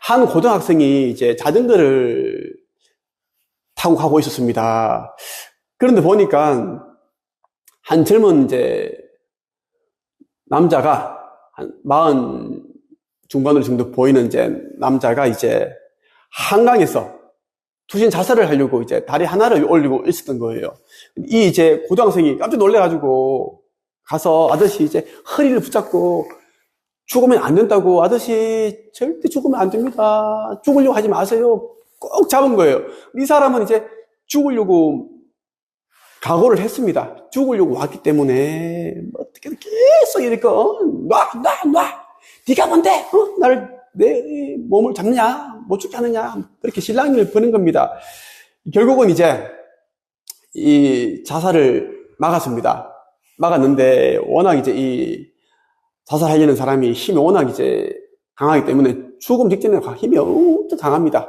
한 고등학생이 이제 자전거를 타고 가고 있었습니다. 그런데 보니까 한 젊은 이제 남자가 한 40 중반으로 정도 보이는 이제 남자가 이제 한강에서 투신 자살을 하려고 이제 다리 하나를 올리고 있었던 거예요. 이 이제 고등학생이 깜짝 놀래가지고 가서 아저씨 이제 허리를 붙잡고 죽으면 안 된다고, 아저씨 절대 죽으면 안 됩니다. 죽으려고 하지 마세요. 꼭 잡은 거예요. 이 사람은 이제 죽으려고 각오를 했습니다. 죽으려고 왔기 때문에 어떻게든 계속 이렇게 놔. 네가 뭔데? 내 몸을 잡냐? 못 죽게 하느냐? 그렇게 실랑이를 버는 겁니다. 결국은 이제 이 자살을 막았는데 워낙 이제 이 자살하려는 사람이 힘이 워낙 이제 강하기 때문에 죽음 직전에 힘이 엄청 강합니다.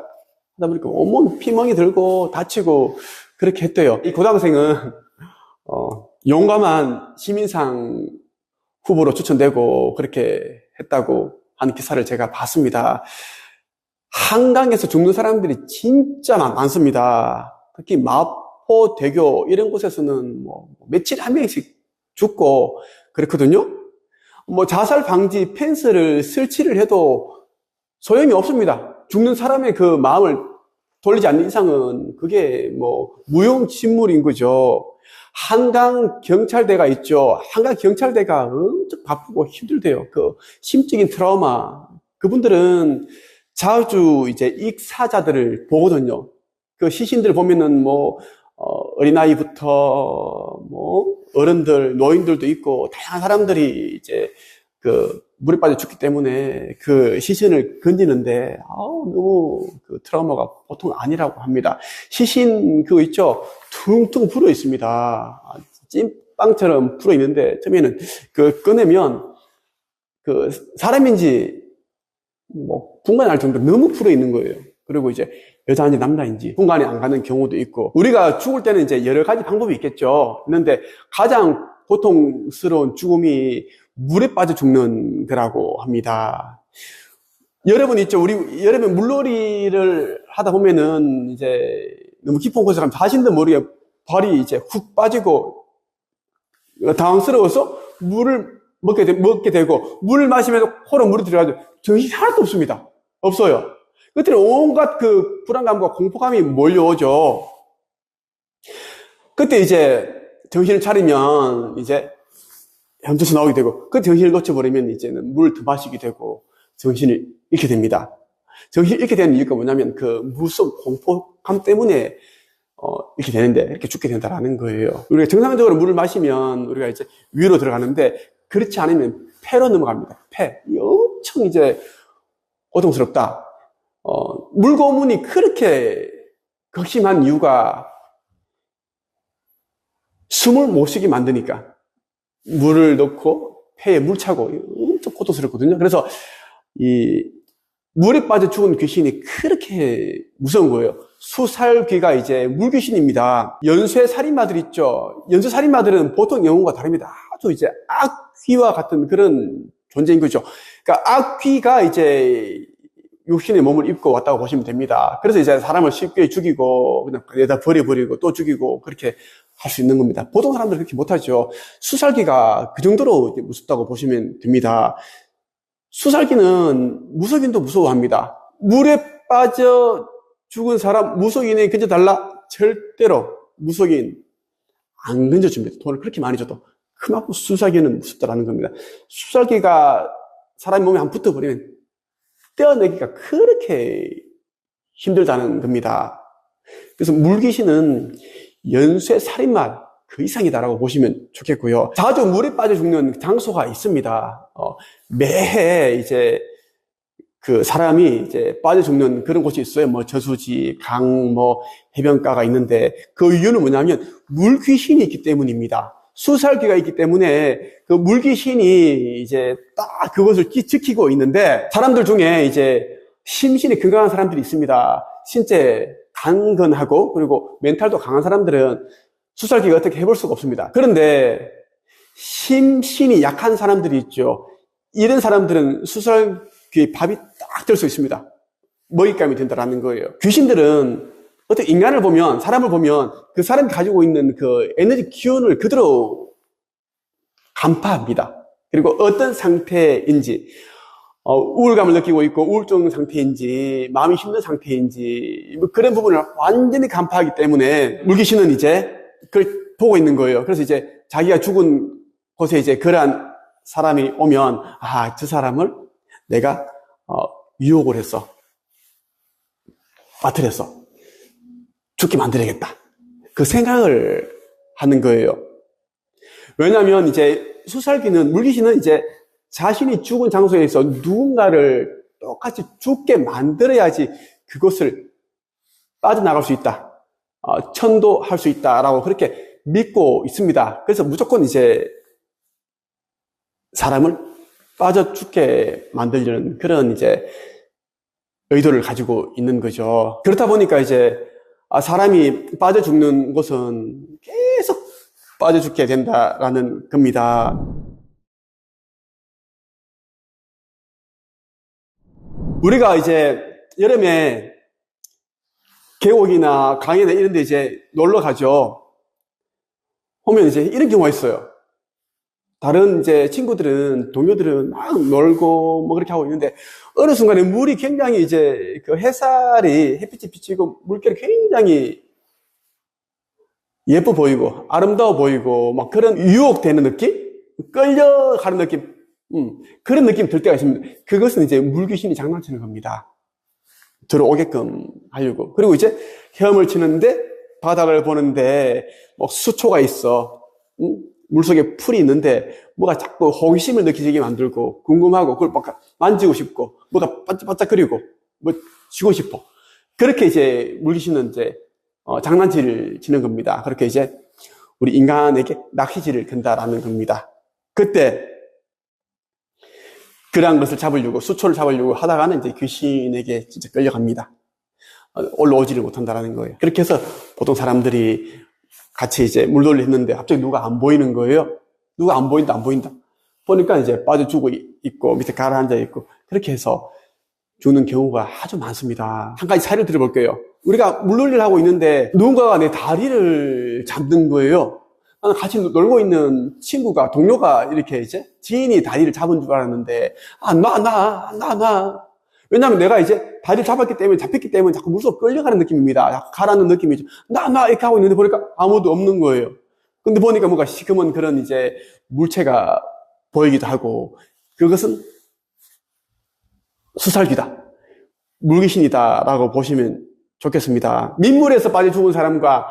하다 보니까 온몸 피멍이 들고 다치고 그렇게 했대요. 이 고등학생은 용감한 시민상 후보로 추천되고 그렇게 했다고 하는 기사를 제가 봤습니다. 한강에서 죽는 사람들이 진짜 많습니다. 특히 마포대교 이런 곳에서는 뭐 며칠에 한 명씩 죽고 그렇거든요. 뭐 자살 방지 펜스를 설치를 해도 소용이 없습니다. 죽는 사람의 그 마음을 돌리지 않는 이상은 그게 뭐 무용지물인 거죠. 한강 경찰대가 있죠. 한강 경찰대가 엄청 바쁘고 힘들대요. 그 심적인 트라우마. 그분들은 자주 이제 익사자들을 보거든요. 그 시신들 보면은 뭐 어린아이부터 뭐 어른들, 노인들도 있고 다양한 사람들이 이제 그 물에 빠져 죽기 때문에 그 시신을 건지는데 너무 그 트라우마가 보통 아니라고 합니다. 시신 그거 있죠? 퉁퉁 불어 있습니다. 찐빵처럼 불어 있는데 처음에는 그 꺼내면 그 사람인지 뭐 분간이 날 정도로 너무 불어 있는 거예요. 그리고 이제 여자인지 남자인지 분간이 안 가는 경우도 있고, 우리가 죽을 때는 이제 여러 가지 방법이 있겠죠. 있는데 가장 고통스러운 죽음이 물에 빠져 죽는 거라고 합니다. 여러분 있죠? 우리 여름에 물놀이를 하다 보면은 이제 너무 깊은 곳에 가면 자신도 모르게 발이 이제 훅 빠지고 당황스러워서 물을 먹게 되고, 물을 마시면서 코로 물이 들어가지고 정신이 하나도 없습니다. 없어요. 그때 온갖 그 불안감과 공포감이 몰려오죠. 그때 이제 정신을 차리면 이제 현저서 나오게 되고, 그 정신을 놓쳐버리면 이제는 물을 더 마시게 되고 정신을 잃게 됩니다. 정신을 잃게 되는 이유가 뭐냐면 그 무서운 공포감 때문에 이렇게 되는데, 이렇게 죽게 된다라는 거예요. 우리가 정상적으로 물을 마시면 우리가 이제 위로 들어가는데, 그렇지 않으면 폐로 넘어갑니다. 폐. 엄청 이제 고통스럽다. 물고문이 그렇게 극심한 이유가 숨을 못 쉬게 만드니까. 물을 넣고 폐에 물 차고 엄청 고통스럽거든요. 그래서 이 물에 빠져 죽은 귀신이 그렇게 무서운 거예요. 수살귀가 이제 물귀신입니다. 연쇄살인마들 있죠. 연쇄살인마들은 보통 영웅과 다릅니다. 아주 이제 악귀와 같은 그런 존재인 거죠. 그러니까 악귀가 이제 육신의 몸을 입고 왔다고 보시면 됩니다. 그래서 이제 사람을 쉽게 죽이고 그냥 내다 버려버리고 또 죽이고 그렇게 할 수 있는 겁니다. 보통 사람들은 그렇게 못하죠. 수살기가 그 정도로 무섭다고 보시면 됩니다. 수살기는 무속인도 무서워합니다. 물에 빠져 죽은 사람 무속인에 건져달라? 절대로 무속인 안 건져줍니다. 돈을 그렇게 많이 줘도. 그만큼 수살기는 무섭다라는 겁니다. 수살기가 사람 몸에 한 붙어버리면 떼어내기가 그렇게 힘들다는 겁니다. 그래서 물귀신은 연쇄살인마 그 이상이다라고 보시면 좋겠고요. 자주 물에 빠져 죽는 장소가 있습니다. 매해 이제 그 사람이 이제 빠져 죽는 그런 곳이 있어요. 뭐 저수지, 강, 뭐 해변가가 있는데, 그 이유는 뭐냐면 물귀신이 있기 때문입니다. 수살기가 있기 때문에 그 물귀신이 이제 딱 그것을 지키고 있는데, 사람들 중에 이제 심신이 건강한 사람들이 있습니다. 신체 강건하고 그리고 멘탈도 강한 사람들은 수살기가 어떻게 해볼 수가 없습니다. 그런데 심신이 약한 사람들이 있죠. 이런 사람들은 수살기의 밥이 딱 될 수 있습니다. 먹잇감이 된다라는 거예요. 귀신들은 어떤 인간을 보면, 사람을 보면 그 사람이 가지고 있는 그 에너지 기운을 그대로 간파합니다. 그리고 어떤 상태인지, 우울감을 느끼고 있고 우울증 상태인지, 마음이 힘든 상태인지, 뭐 그런 부분을 완전히 간파하기 때문에 물귀신은 이제 그걸 보고 있는 거예요. 그래서 이제 자기가 죽은 곳에 이제 그러한 사람이 오면, 아, 저 사람을 내가 유혹을 했어. 빠뜨렸어. 죽게 만들어야겠다. 그 생각을 하는 거예요. 왜냐하면 이제 수살기는, 물귀신은 이제 자신이 죽은 장소에서 누군가를 똑같이 죽게 만들어야지 그것을 빠져나갈 수 있다. 천도할 수 있다라고 그렇게 믿고 있습니다. 그래서 무조건 이제 사람을 빠져 죽게 만들려는 그런 이제 의도를 가지고 있는 거죠. 그렇다 보니까 이제 사람이 빠져 죽는 곳은 계속 빠져 죽게 된다라는 겁니다. 우리가 이제 여름에 계곡이나 강이나 이런 데 이제 놀러 가죠. 보면 이제 이런 경우가 있어요. 다른 이제 친구들은, 동료들은 막 놀고 뭐 그렇게 하고 있는데 어느 순간에 물이 굉장히 이제 그 햇살이, 햇빛이 비치고 물결이 굉장히 예뻐 보이고 아름다워 보이고 막 그런 유혹되는 느낌? 끌려가는 느낌? 그런 느낌이 들 때가 있습니다. 그것은 이제 물귀신이 장난치는 겁니다. 들어오게끔 하려고. 그리고 이제 헤엄을 치는데 바닥을 보는데 뭐 수초가 있어. 물속에 풀이 있는데 뭐가 자꾸 호기심을 느끼게 만들고 궁금하고 그걸 막 만지고 싶고 뭐가 반짝반짝거리고 뭐 쥐고 싶어. 그렇게 이제 물귀신은 이제 장난질을 치는 겁니다. 그렇게 이제 우리 인간에게 낚시질을 건다라는 겁니다. 그때 그러한 것을 잡으려고, 수초를 잡으려고 하다가는 이제 귀신에게 진짜 끌려갑니다. 올라오지를 못한다라는 거예요. 그렇게 해서 보통 사람들이 같이 이제 물놀이 했는데 갑자기 누가 안 보이는 거예요. 누가 안 보인다. 보니까 이제 빠져 죽고 있고 밑에 가라앉아 있고 그렇게 해서 죽는 경우가 아주 많습니다. 한 가지 사례를 들어볼게요. 우리가 물놀이를 하고 있는데 누군가가 내 다리를 잡는 거예요. 나는 같이 놀고 있는 친구가, 동료가 이렇게 이제 지인이 다리를 잡은 줄 알았는데 나. 왜냐하면 내가 이제 다리를 잡혔기 때문에 자꾸 물속 끌려가는 느낌입니다. 자꾸 가라앉는 느낌이죠. 나 이렇게 하고 있는데 보니까 아무도 없는 거예요. 근데 보니까 뭔가 시커먼 그런 이제 물체가 보이기도 하고 그것은 수살기다. 물귀신이다라고 보시면 좋겠습니다. 민물에서 빠져 죽은 사람과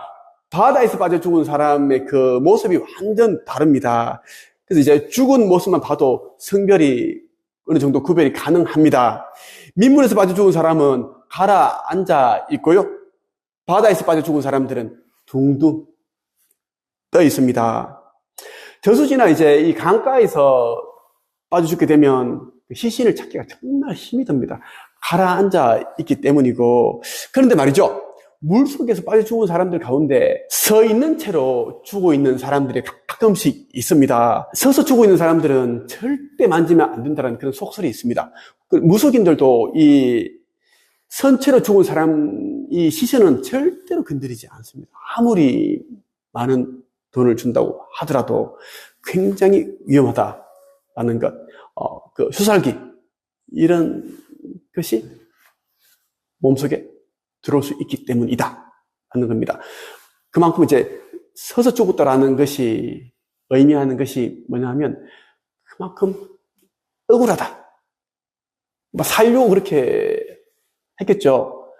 바다에서 빠져 죽은 사람의 그 모습이 완전 다릅니다. 그래서 이제 죽은 모습만 봐도 성별이 어느 정도 구별이 가능합니다. 민물에서 빠져 죽은 사람은 가라앉아 있고요. 바다에서 빠져 죽은 사람들은 둥둥 떠 있습니다. 저수지나 이제 이 강가에서 빠져 죽게 되면 시신을 찾기가 정말 힘이 듭니다. 가라앉아 있기 때문이고. 그런데 말이죠. 물속에서 빠져 죽은 사람들 가운데 서 있는 채로 죽어 있는 사람들이 가끔씩 있습니다. 서서 죽어 있는 사람들은 절대 만지면 안 된다는 그런 속설이 있습니다. 무속인들도 이 선체로 죽은 사람, 이 시신은 절대로 건드리지 않습니다. 아무리 많은 돈을 준다고 하더라도 굉장히 위험하다라는 것, 그 수살기, 이런 것이 몸속에 들어올 수 있기 때문이다 하는 겁니다. 그만큼 이제 서서 죽었다라는 것이 의미하는 것이 뭐냐면 그만큼 억울하다. 살려고 그렇게 했겠죠.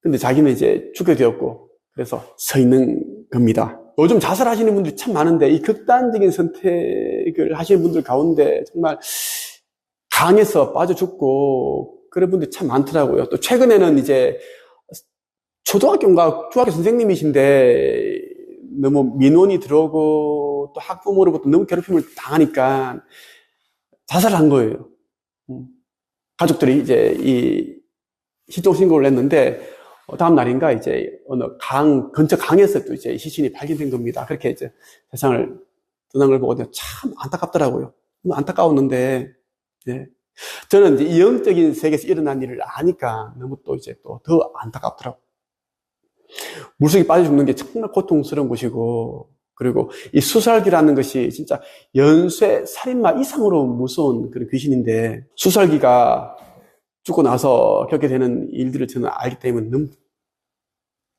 근데 자기는 이제 죽게 되었고 그래서 서 있는 겁니다. 요즘 자살하시는 분들이 참 많은데 이 극단적인 선택을 하시는 분들 가운데 정말 강에서 빠져 죽고 그런 분들이 참 많더라고요. 또 최근에는 이제 초등학교인가 중학교 선생님이신데 너무 민원이 들어오고 또 학부모로부터 너무 괴롭힘을 당하니까 자살을 한 거예요. 가족들이 이제 이 실종 신고를 했는데 다음 날인가 이제 어느 근처 강에서 또 이제 시신이 발견된 겁니다. 그렇게 이제 세상을 떠난 걸 보고 참 안타깝더라고요. 너무 안타까웠는데, 예. 저는 이제 이 영적인 세계에서 일어난 일을 아니까 너무 또 이제 또 더 안타깝더라고요. 물속에 빠져 죽는 게 정말 고통스러운 것이고, 그리고 이 수살기라는 것이 진짜 연쇄 살인마 이상으로 무서운 그런 귀신인데, 수살기가 죽고 나서 겪게 되는 일들을 저는 알기 때문에 너무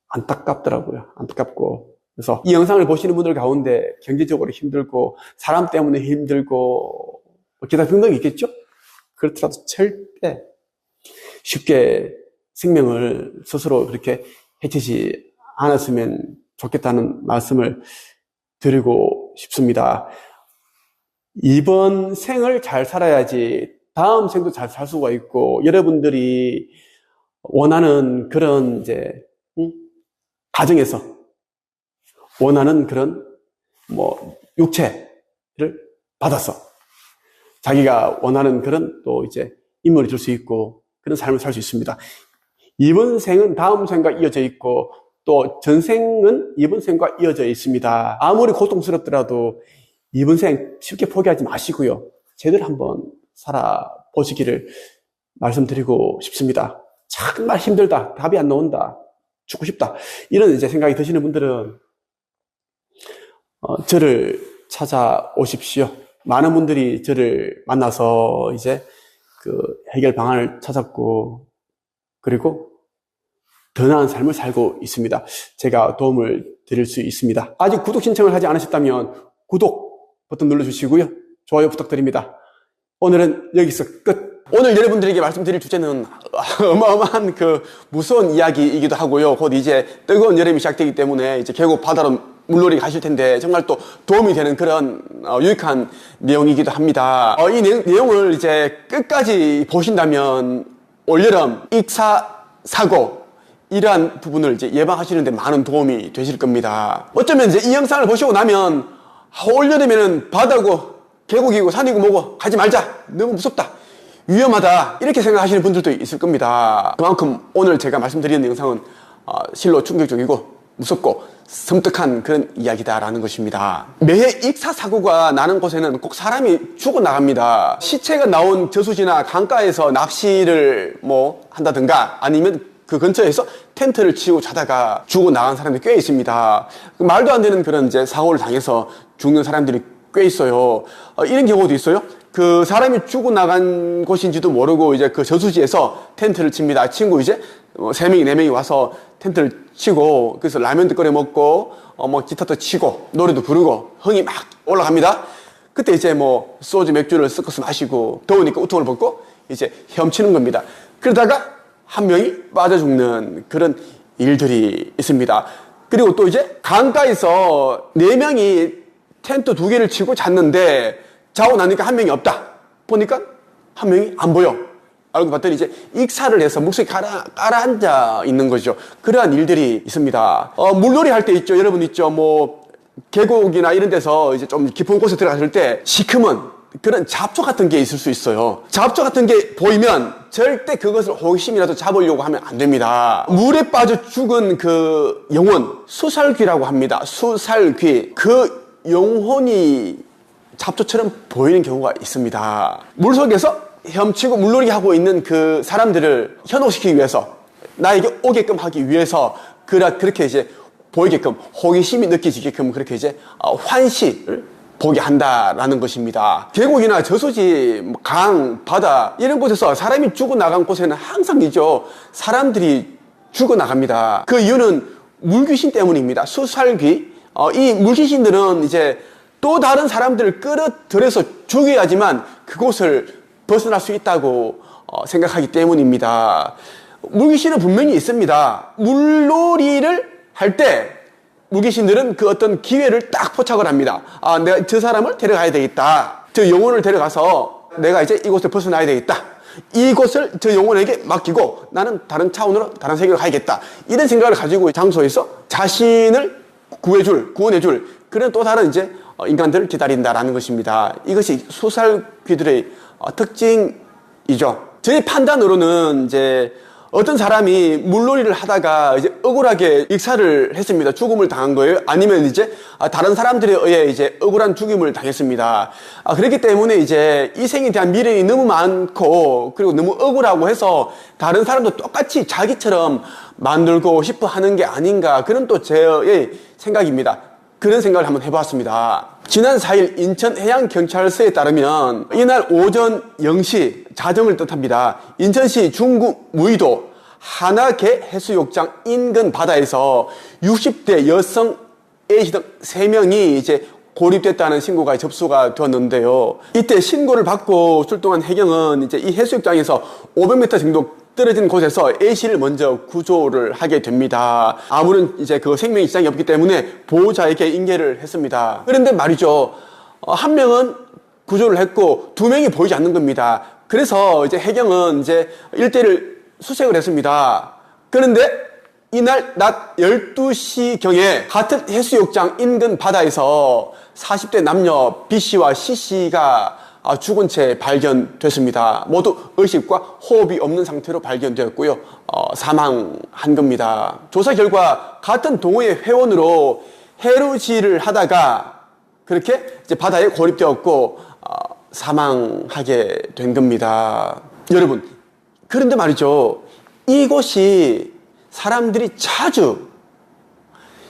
안타깝더라고요. 안타깝고. 그래서 이 영상을 보시는 분들 가운데 경제적으로 힘들고, 사람 때문에 힘들고, 기타 등등이 있겠죠? 그렇더라도 절대 쉽게 생명을 스스로 그렇게 해치지 않았으면 좋겠다는 말씀을 드리고 싶습니다. 이번 생을 잘 살아야지 다음 생도 잘 살 수가 있고, 여러분들이 원하는 그런 이제 가정에서 원하는 그런 육체를 받아서 자기가 원하는 그런 또 이제 인물이 될 수 있고 그런 삶을 살 수 있습니다. 이번 생은 다음 생과 이어져 있고 또 전생은 이번 생과 이어져 있습니다. 아무리 고통스럽더라도 이번 생 쉽게 포기하지 마시고요. 제대로 한번 살아보시기를 말씀드리고 싶습니다. 정말 힘들다. 답이 안 나온다. 죽고 싶다. 이런 이제 생각이 드시는 분들은 저를 찾아오십시오. 많은 분들이 저를 만나서 이제 그 해결 방안을 찾았고, 그리고 더 나은 삶을 살고 있습니다. 제가 도움을 드릴 수 있습니다. 아직 구독 신청을 하지 않으셨다면 구독 버튼 눌러주시고요. 좋아요 부탁드립니다. 오늘은 여기서 끝. 오늘 여러분들에게 말씀드릴 주제는 어마어마한 그 무서운 이야기이기도 하고요. 곧 이제 뜨거운 여름이 시작되기 때문에 이제 계곡 바다로 물놀이 가실 텐데 정말 또 도움이 되는 그런 유익한 내용이기도 합니다. 이 내용을 이제 끝까지 보신다면 올여름 익사 사고 이러한 부분을 이제 예방하시는데 많은 도움이 되실 겁니다. 어쩌면 이제 이 영상을 보시고 나면 올여름에는 바다고 계곡이고 산이고 뭐고 가지 말자, 너무 무섭다, 위험하다, 이렇게 생각하시는 분들도 있을 겁니다. 그만큼 오늘 제가 말씀드리는 영상은 실로 충격적이고 무섭고 섬뜩한 그런 이야기다라는 것입니다. 매해 익사사고가 나는 곳에는 꼭 사람이 죽어나갑니다. 시체가 나온 저수지나 강가에서 낚시를 한다든가 아니면 그 근처에서 텐트를 치고 자다가 죽어나간 사람들이 꽤 있습니다. 말도 안 되는 그런 이제 사고를 당해서 죽는 사람들이 꽤 있어요. 이런 경우도 있어요. 그 사람이 죽어나간 곳인지도 모르고 이제 그 저수지에서 텐트를 칩니다. 친구 이제 3명이 4명이 와서 텐트를 치고 그래서 라면도 끓여 먹고 기타도 치고 노래도 부르고 흥이 막 올라갑니다. 그때 이제 소주 맥주를 섞어서 마시고 더우니까 우통을 벗고 이제 헤엄치는 겁니다. 그러다가 한 명이 빠져 죽는 그런 일들이 있습니다. 그리고 또 이제 강가에서 4명이 텐트 2개를 치고 잤는데 자고 나니까 한 명이 없다. 보니까 한 명이 안 보여. 알고 봤더니 이제 익사를 해서 물속에 가라앉아 있는 거죠. 그러한 일들이 있습니다. 물놀이 할 때 있죠. 여러분 있죠. 계곡이나 이런 데서 이제 좀 깊은 곳에 들어갔을 때 시커먼 그런 잡초 같은 게 있을 수 있어요. 잡초 같은 게 보이면 절대 그것을 호기심이라도 잡으려고 하면 안 됩니다. 물에 빠져 죽은 그 영혼, 수살귀라고 합니다. 수살귀. 그 영혼이 잡초처럼 보이는 경우가 있습니다. 물속에서 헤엄치고 물놀이 하고 있는 그 사람들을 현혹시키기 위해서, 나에게 오게끔 하기 위해서 그렇게 이제 보이게끔, 호기심이 느껴지게끔 그렇게 이제 환시를 보게 한다라는 것입니다. 계곡이나 저수지, 강, 바다 이런 곳에서 사람이 죽어나간 곳에는 항상이죠, 사람들이 죽어나갑니다. 그 이유는 물귀신 때문입니다. 수살귀. 이 물귀신들은 이제 또 다른 사람들을 끌어들여서 죽여야지만 그곳을 벗어날 수 있다고 생각하기 때문입니다. 물귀신은 분명히 있습니다. 물놀이를 할 때 물귀신들은 그 어떤 기회를 딱 포착을 합니다. 내가 저 사람을 데려가야 되겠다. 저 영혼을 데려가서 내가 이제 이곳을 벗어나야 되겠다. 이곳을 저 영혼에게 맡기고 나는 다른 차원으로 다른 세계로 가야겠다. 이런 생각을 가지고 장소에서 자신을 구원해줄 그런 또 다른 이제 인간들을 기다린다라는 것입니다. 이것이 수살귀들의 특징이죠. 저희 판단으로는 이제 어떤 사람이 물놀이를 하다가 이제 억울하게 익사를 했습니다. 죽음을 당한 거예요. 아니면 이제 다른 사람들에 의해 이제 억울한 죽임을 당했습니다. 그렇기 때문에 이제 이 생에 대한 미련이 너무 많고 그리고 너무 억울하고 해서 다른 사람도 똑같이 자기처럼 만들고 싶어 하는 게 아닌가, 그런 또 제 생각입니다. 그런 생각을 한번 해봤습니다. 지난 4일 인천해양경찰서에 따르면 이날 오전 0시, 자정을 뜻합니다. 인천시 중구 무의도 하나개 해수욕장 인근 바다에서 60대 여성 A씨 등 3명이 이제 고립됐다는 신고가 접수가 되었는데요. 이때 신고를 받고 출동한 해경은 이제 이 해수욕장에서 500m 정도 떨어진 곳에서 A씨를 먼저 구조를 하게 됩니다. 아무런 이제 그 생명에 지장이 없기 때문에 보호자에게 인계를 했습니다. 그런데 말이죠. 한 명은 구조를 했고 2명이 보이지 않는 겁니다. 그래서 이제 해경은 이제 일대를 수색을 했습니다. 그런데 이날 낮 12시경에 같은 해수욕장 인근 바다에서 40대 남녀 B씨와 C씨가 죽은 채 발견됐습니다. 모두 의식과 호흡이 없는 상태로 발견되었고요. 사망한 겁니다. 조사 결과 같은 동호회 회원으로 해루질을 하다가 그렇게 이제 바다에 고립되었고 사망하게 된 겁니다. 여러분, 그런데 말이죠. 이곳이 사람들이 자주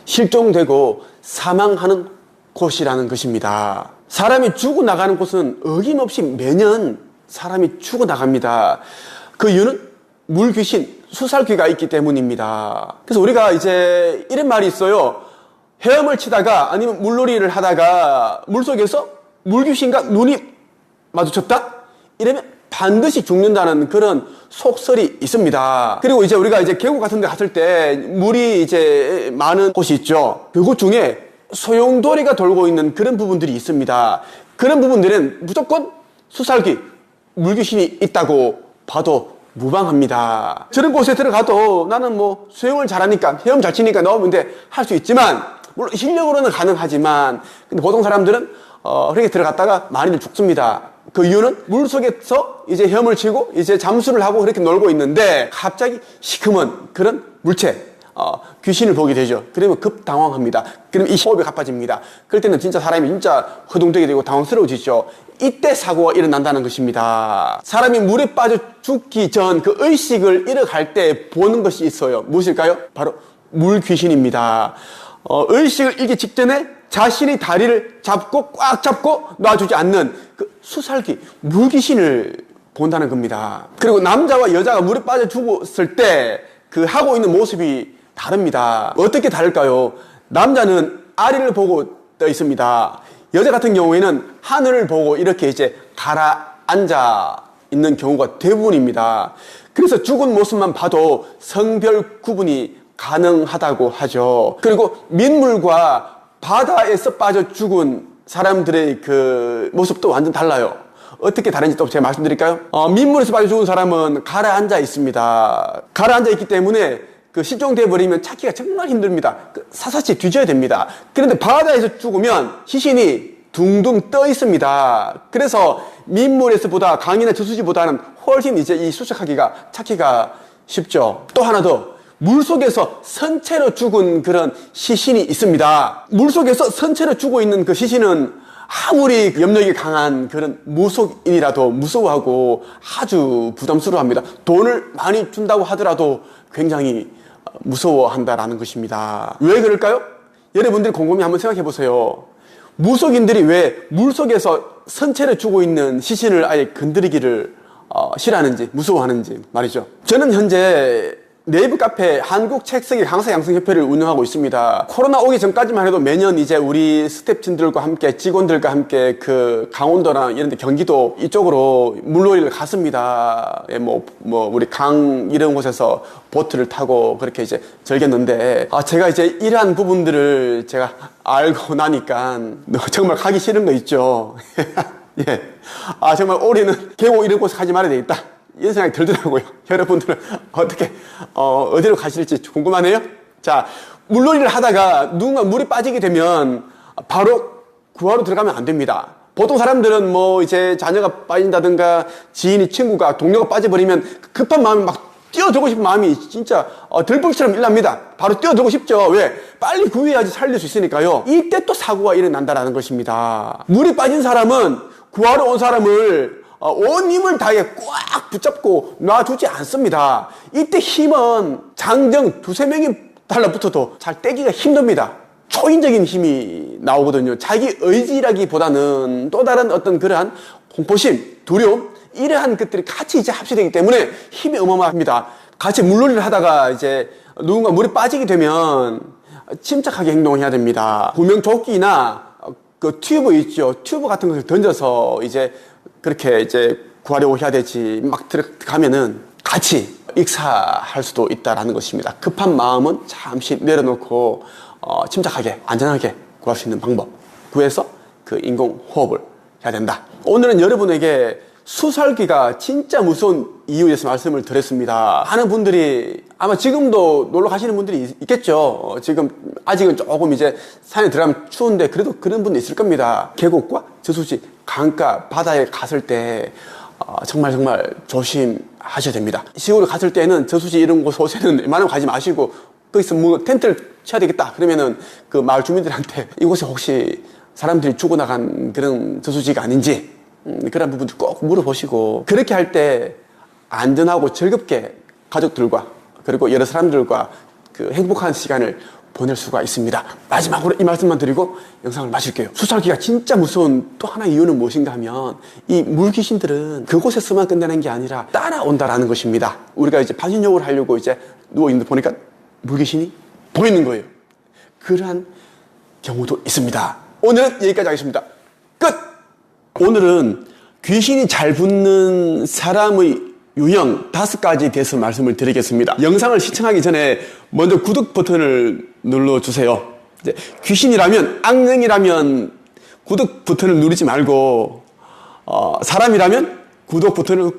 실종되고 사망하는 곳이라는 것입니다. 사람이 죽어나가는 곳은 어김없이 매년 사람이 죽어나갑니다. 그 이유는 물귀신, 수살귀가 있기 때문입니다. 그래서 우리가 이제 이런 말이 있어요. 헤엄을 치다가 아니면 물놀이를 하다가 물속에서 물귀신과 눈이 마주쳤다? 이러면 반드시 죽는다는 그런 속설이 있습니다. 그리고 이제 우리가 이제 계곡 같은 데 갔을 때 물이 이제 많은 곳이 있죠. 그곳 중에 소용돌이가 돌고 있는 그런 부분들이 있습니다. 그런 부분들은 무조건 수살귀, 물귀신이 있다고 봐도 무방합니다. 저런 곳에 들어가도 나는 뭐 수영을 잘하니까, 헤엄 잘 치니까 나오면 돼 할 수 있지만, 물론 실력으로는 가능하지만, 근데 보통 사람들은 그렇게 들어갔다가 많이들 죽습니다. 그 이유는 물속에서 이제 헤엄을 치고 이제 잠수를 하고 그렇게 놀고 있는데 갑자기 시커먼 그런 물체, 귀신을 보게 되죠. 그러면 급당황합니다. 그러면 이 호흡이 가빠집니다. 그럴 때는 진짜 사람이 진짜 허둥대게 되고 당황스러워지죠. 이때 사고가 일어난다는 것입니다. 사람이 물에 빠져 죽기 전 그 의식을 잃어갈 때 보는 것이 있어요. 무엇일까요? 바로 물귀신입니다. 의식을 잃기 직전에 자신이 다리를 잡고 꽉 잡고 놔주지 않는 그 수살귀, 물귀신을 본다는 겁니다. 그리고 남자와 여자가 물에 빠져 죽었을 때 그 하고 있는 모습이 다릅니다. 어떻게 다를까요? 남자는 아래를 보고 떠 있습니다. 여자 같은 경우에는 하늘을 보고 이렇게 이제 가라앉아 있는 경우가 대부분입니다. 그래서 죽은 모습만 봐도 성별 구분이 가능하다고 하죠. 그리고 민물과 바다에서 빠져 죽은 사람들의 그 모습도 완전 달라요. 어떻게 다른지 또 제가 말씀드릴까요? 민물에서 빠져 죽은 사람은 가라앉아 있습니다. 가라앉아 있기 때문에 그 실종돼 버리면 찾기가 정말 힘듭니다. 사사치 뒤져야 됩니다. 그런데 바다에서 죽으면 시신이 둥둥 떠 있습니다. 그래서 민물에서보다 강이나 저수지보다는 훨씬 이제 이 수색하기가 찾기가 쉽죠. 또 하나 더. 물속에서 선체로 죽은 그런 시신이 있습니다. 물속에서 선체로 죽어 있는 그 시신은 아무리 염력이 강한 그런 무속인이라도 무서워하고 아주 부담스러워합니다. 돈을 많이 준다고 하더라도 굉장히 무서워한다라는 것입니다. 왜 그럴까요? 여러분들이 곰곰이 한번 생각해 보세요. 무속인들이 왜 물속에서 선체로 죽어 있는 시신을 아예 건드리기를 싫어하는지, 무서워하는지 말이죠. 저는 현재 네이버 카페 한국책쓰기 강사 양성협회를 운영하고 있습니다. 코로나 오기 전까지만 해도 매년 이제 우리 스태프진들과 함께 직원들과 함께 그 강원도나 이런 데 경기도 이쪽으로 물놀이를 갔습니다. 우리 강 이런 곳에서 보트를 타고 그렇게 이제 즐겼는데 제가 이제 이러한 부분들을 제가 알고 나니까 정말 가기 싫은 거 있죠. 예. 정말 올해는 계곡 이런 곳에 가지 말아야 되겠다, 이런 생각이 들더라고요. 여러분들은 어떻게 어디로 가실지 궁금하네요. 자, 물놀이를 하다가 누군가 물에 빠지게 되면 바로 구하러 들어가면 안 됩니다. 보통 사람들은 뭐 이제 자녀가 빠진다든가 지인이 친구가 동료가 빠져버리면 급한 마음에 막 뛰어들고 싶은 마음이 진짜 들불처럼 일납니다. 바로 뛰어들고 싶죠. 왜? 빨리 구해야지 살릴 수 있으니까요. 이때 또 사고가 일어난다라는 것입니다. 물에 빠진 사람은 구하러 온 사람을 온 힘을 다해 꽉 붙잡고 놔주지 않습니다. 이때 힘은 장정 두세 명이 달라붙어도 잘 떼기가 힘듭니다. 초인적인 힘이 나오거든요. 자기 의지라기보다는 또 다른 어떤 그러한 공포심, 두려움, 이러한 것들이 같이 이제 합치되기 때문에 힘이 어마어마합니다. 같이 물놀이를 하다가 이제 누군가 물에 빠지게 되면 침착하게 행동해야 됩니다. 구명조끼나 그 튜브 있죠. 튜브 같은 것을 던져서 이제 그렇게 이제 구하려고 해야 되지. 막 들어가면은 같이 익사할 수도 있다라는 것입니다. 급한 마음은 잠시 내려놓고 침착하게 안전하게 구할 수 있는 방법 구해서 그 인공호흡을 해야 된다. 오늘은 여러분에게 수살기가 진짜 무서운 이유에 대해서 말씀을 드렸습니다. 많은 분들이 아마 지금도 놀러 가시는 분들이 있겠죠. 지금 아직은 조금 이제 산에 들어가면 추운데 그래도 그런 분도 있을 겁니다. 계곡과 저수지, 강가, 바다에 갔을 때 정말 조심하셔야 됩니다. 시골에 갔을 때는 저수지 이런 곳에는 웬만하면 가지 마시고 거기서 뭐 텐트를 쳐야 되겠다 그러면은 그 마을 주민들한테 이곳에 혹시 사람들이 죽어나간 그런 저수지가 아닌지 그런 부분들 꼭 물어보시고, 그렇게 할 때 안전하고 즐겁게 가족들과 그리고 여러 사람들과 그 행복한 시간을 보낼 수가 있습니다. 마지막으로 이 말씀만 드리고 영상을 마칠게요. 수살기가 진짜 무서운 또 하나의 이유는 무엇인가 하면 이 물귀신들은 그곳에서만 끝나는 게 아니라 따라온다라는 것입니다. 우리가 이제 반신욕을 하려고 이제 누워있는데 보니까 물귀신이 보이는 거예요. 그러한 경우도 있습니다. 오늘은 여기까지 하겠습니다. 끝! 오늘은 귀신이 잘 붙는 사람의 유형 5가지에 대해서 말씀을 드리겠습니다. 영상을 시청하기 전에 먼저 구독 버튼을 눌러주세요. 귀신이라면, 악령이라면 구독 버튼을 누르지 말고 사람이라면 구독 버튼을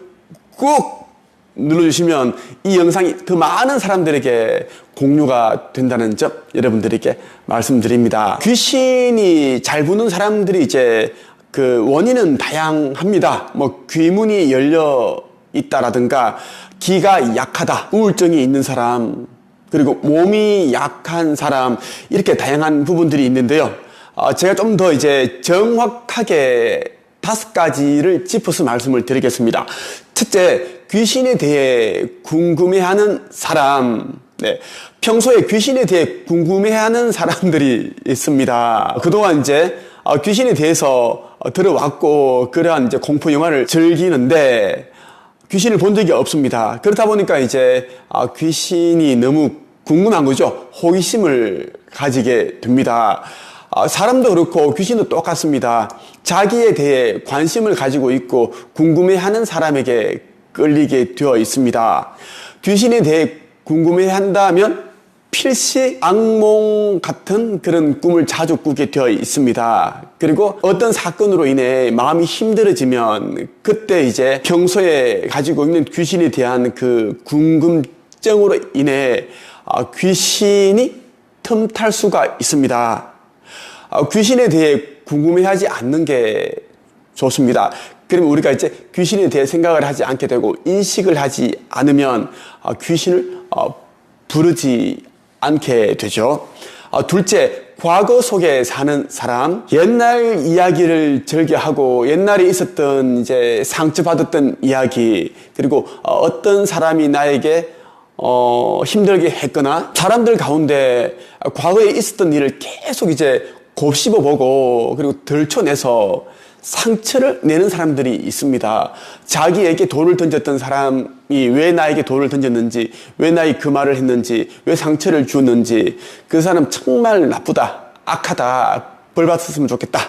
꾹 눌러주시면 이 영상이 더 많은 사람들에게 공유가 된다는 점 여러분들에게 말씀드립니다. 귀신이 잘 붙는 사람들이 이제 그 원인은 다양합니다. 뭐 귀문이 열려 있다라든가 기가 약하다, 우울증이 있는 사람, 그리고 몸이 약한 사람, 이렇게 다양한 부분들이 있는데요. 제가 좀 더 이제 정확하게 5가지를 짚어서 말씀을 드리겠습니다. 첫째, 귀신에 대해 궁금해하는 사람. 네, 평소에 귀신에 대해 궁금해하는 사람들이 있습니다. 그동안 이제 귀신에 대해서 들어왔고 그러한 이제 공포 영화를 즐기는데 귀신을 본 적이 없습니다. 그렇다 보니까 이제 귀신이 너무 궁금한 거죠. 호기심을 가지게 됩니다. 사람도 그렇고 귀신도 똑같습니다. 자기에 대해 관심을 가지고 있고 궁금해하는 사람에게 끌리게 되어 있습니다. 귀신에 대해 궁금해한다면 필시 악몽 같은 그런 꿈을 자주 꾸게 되어 있습니다. 그리고 어떤 사건으로 인해 마음이 힘들어지면 그때 이제 평소에 가지고 있는 귀신에 대한 그 궁금증으로 인해 귀신이 틈탈 수가 있습니다. 귀신에 대해 궁금해하지 않는 게 좋습니다. 그러면 우리가 이제 귀신에 대해 생각을 하지 않게 되고 인식을 하지 않으면 귀신을 부르지 않게 되죠. 둘째, 과거 속에 사는 사람, 옛날 이야기를 즐겨하고 옛날에 있었던 이제 상처받았던 이야기, 그리고 어떤 사람이 나에게 힘들게 했거나 사람들 가운데 과거에 있었던 일을 계속 이제 곱씹어 보고 그리고 들춰내서 상처를 내는 사람들이 있습니다. 자기에게 돌을 던졌던 사람이 왜 나에게 돌을 던졌는지, 왜 나에게 그 말을 했는지, 왜 상처를 주었는지, 그 사람 정말 나쁘다, 악하다, 벌 받았으면 좋겠다,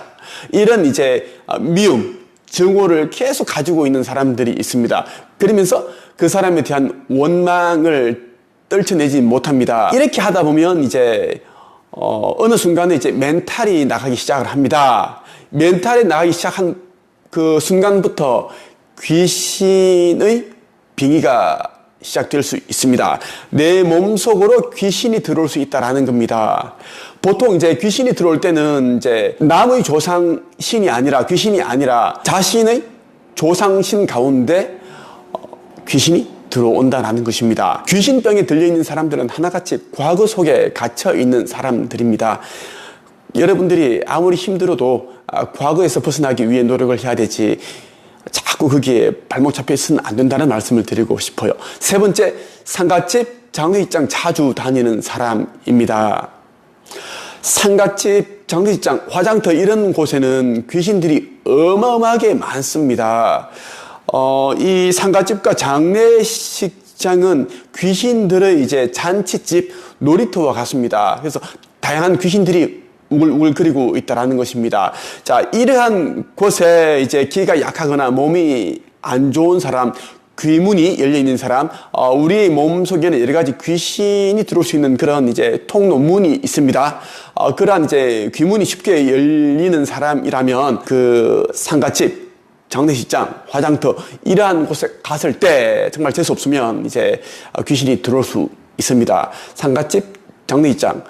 이런 이제 미움, 증오를 계속 가지고 있는 사람들이 있습니다. 그러면서 그 사람에 대한 원망을 떨쳐내지 못합니다. 이렇게 하다 보면 이제 어느 순간에 이제 멘탈이 나가기 시작을 합니다. 멘탈이 나가기 시작한 그 순간부터 귀신의 빙의가 시작될 수 있습니다. 내 몸속으로 귀신이 들어올 수 있다라는 겁니다. 보통 이제 귀신이 들어올 때는 이제 남의 조상신이 아니라, 귀신이 아니라 자신의 조상신 가운데 귀신이 들어온다는 것입니다. 귀신병에 들려있는 사람들은 하나같이 과거 속에 갇혀있는 사람들입니다. 여러분들이 아무리 힘들어도 과거에서 벗어나기 위해 노력을 해야 되지 자꾸 거기에 발목 잡혀 있으면 안 된다는 말씀을 드리고 싶어요. 세 번째, 상갓집, 장례식장 자주 다니는 사람입니다. 상갓집, 장례식장, 화장터 이런 곳에는 귀신들이 어마어마하게 많습니다. 이 상갓집과 장례식장은 귀신들의 이제 잔치집, 놀이터와 같습니다. 그래서 다양한 귀신들이 우글우글거리고 있다라는 것입니다. 자, 이러한 곳에 이제 기가 약하거나 몸이 안 좋은 사람, 귀문이 열려 있는 사람, 우리 몸 속에는 여러 가지 귀신이 들어올 수 있는 그런 이제 통로문이 있습니다. 그러한 이제 귀문이 쉽게 열리는 사람이라면 그 상갓집, 장례식장, 화장터 이러한 곳에 갔을 때 정말 재수 없으면 이제 귀신이 들어올 수 있습니다. 상갓집, 장례식장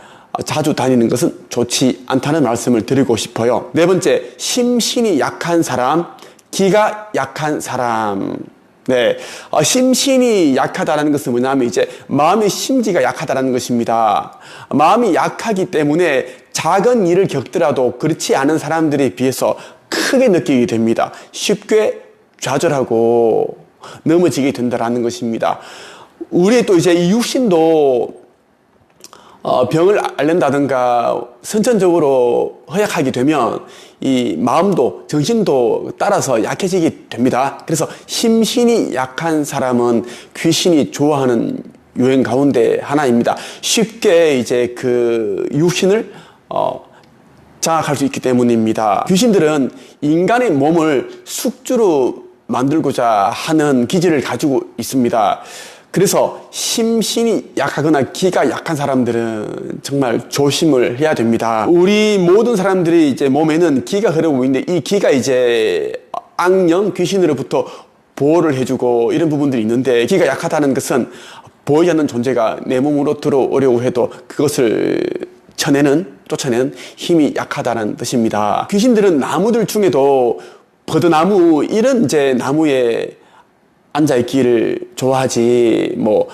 자주 다니는 것은 좋지 않다는 말씀을 드리고 싶어요. 네 번째, 심신이 약한 사람, 기가 약한 사람. 네, 심신이 약하다는 것은 뭐냐면 이제 마음의 심지가 약하다는 것입니다. 마음이 약하기 때문에 작은 일을 겪더라도 그렇지 않은 사람들에 비해서 크게 느끼게 됩니다. 쉽게 좌절하고 넘어지게 된다는 것입니다. 우리 또 이제 이 육신도 병을 앓는다든가 선천적으로 허약하게 되면 이 마음도 정신도 따라서 약해지게 됩니다. 그래서 심신이 약한 사람은 귀신이 좋아하는 유행 가운데 하나입니다. 쉽게 이제 그 육신을 장악할 수 있기 때문입니다. 귀신들은 인간의 몸을 숙주로 만들고자 하는 기질을 가지고 있습니다. 그래서 심신이 약하거나 기가 약한 사람들은 정말 조심을 해야 됩니다. 우리 모든 사람들이 이제 몸에는 기가 흐르고 있는데 이 기가 이제 악령, 귀신으로부터 보호를 해주고 이런 부분들이 있는데 기가 약하다는 것은 보이지 않는 존재가 내 몸으로 들어오려고 해도 그것을 쫓아내는 힘이 약하다는 뜻입니다. 귀신들은 나무들 중에도 버드나무 이런 이제 나무에 앉아있기를 좋아하지 뭐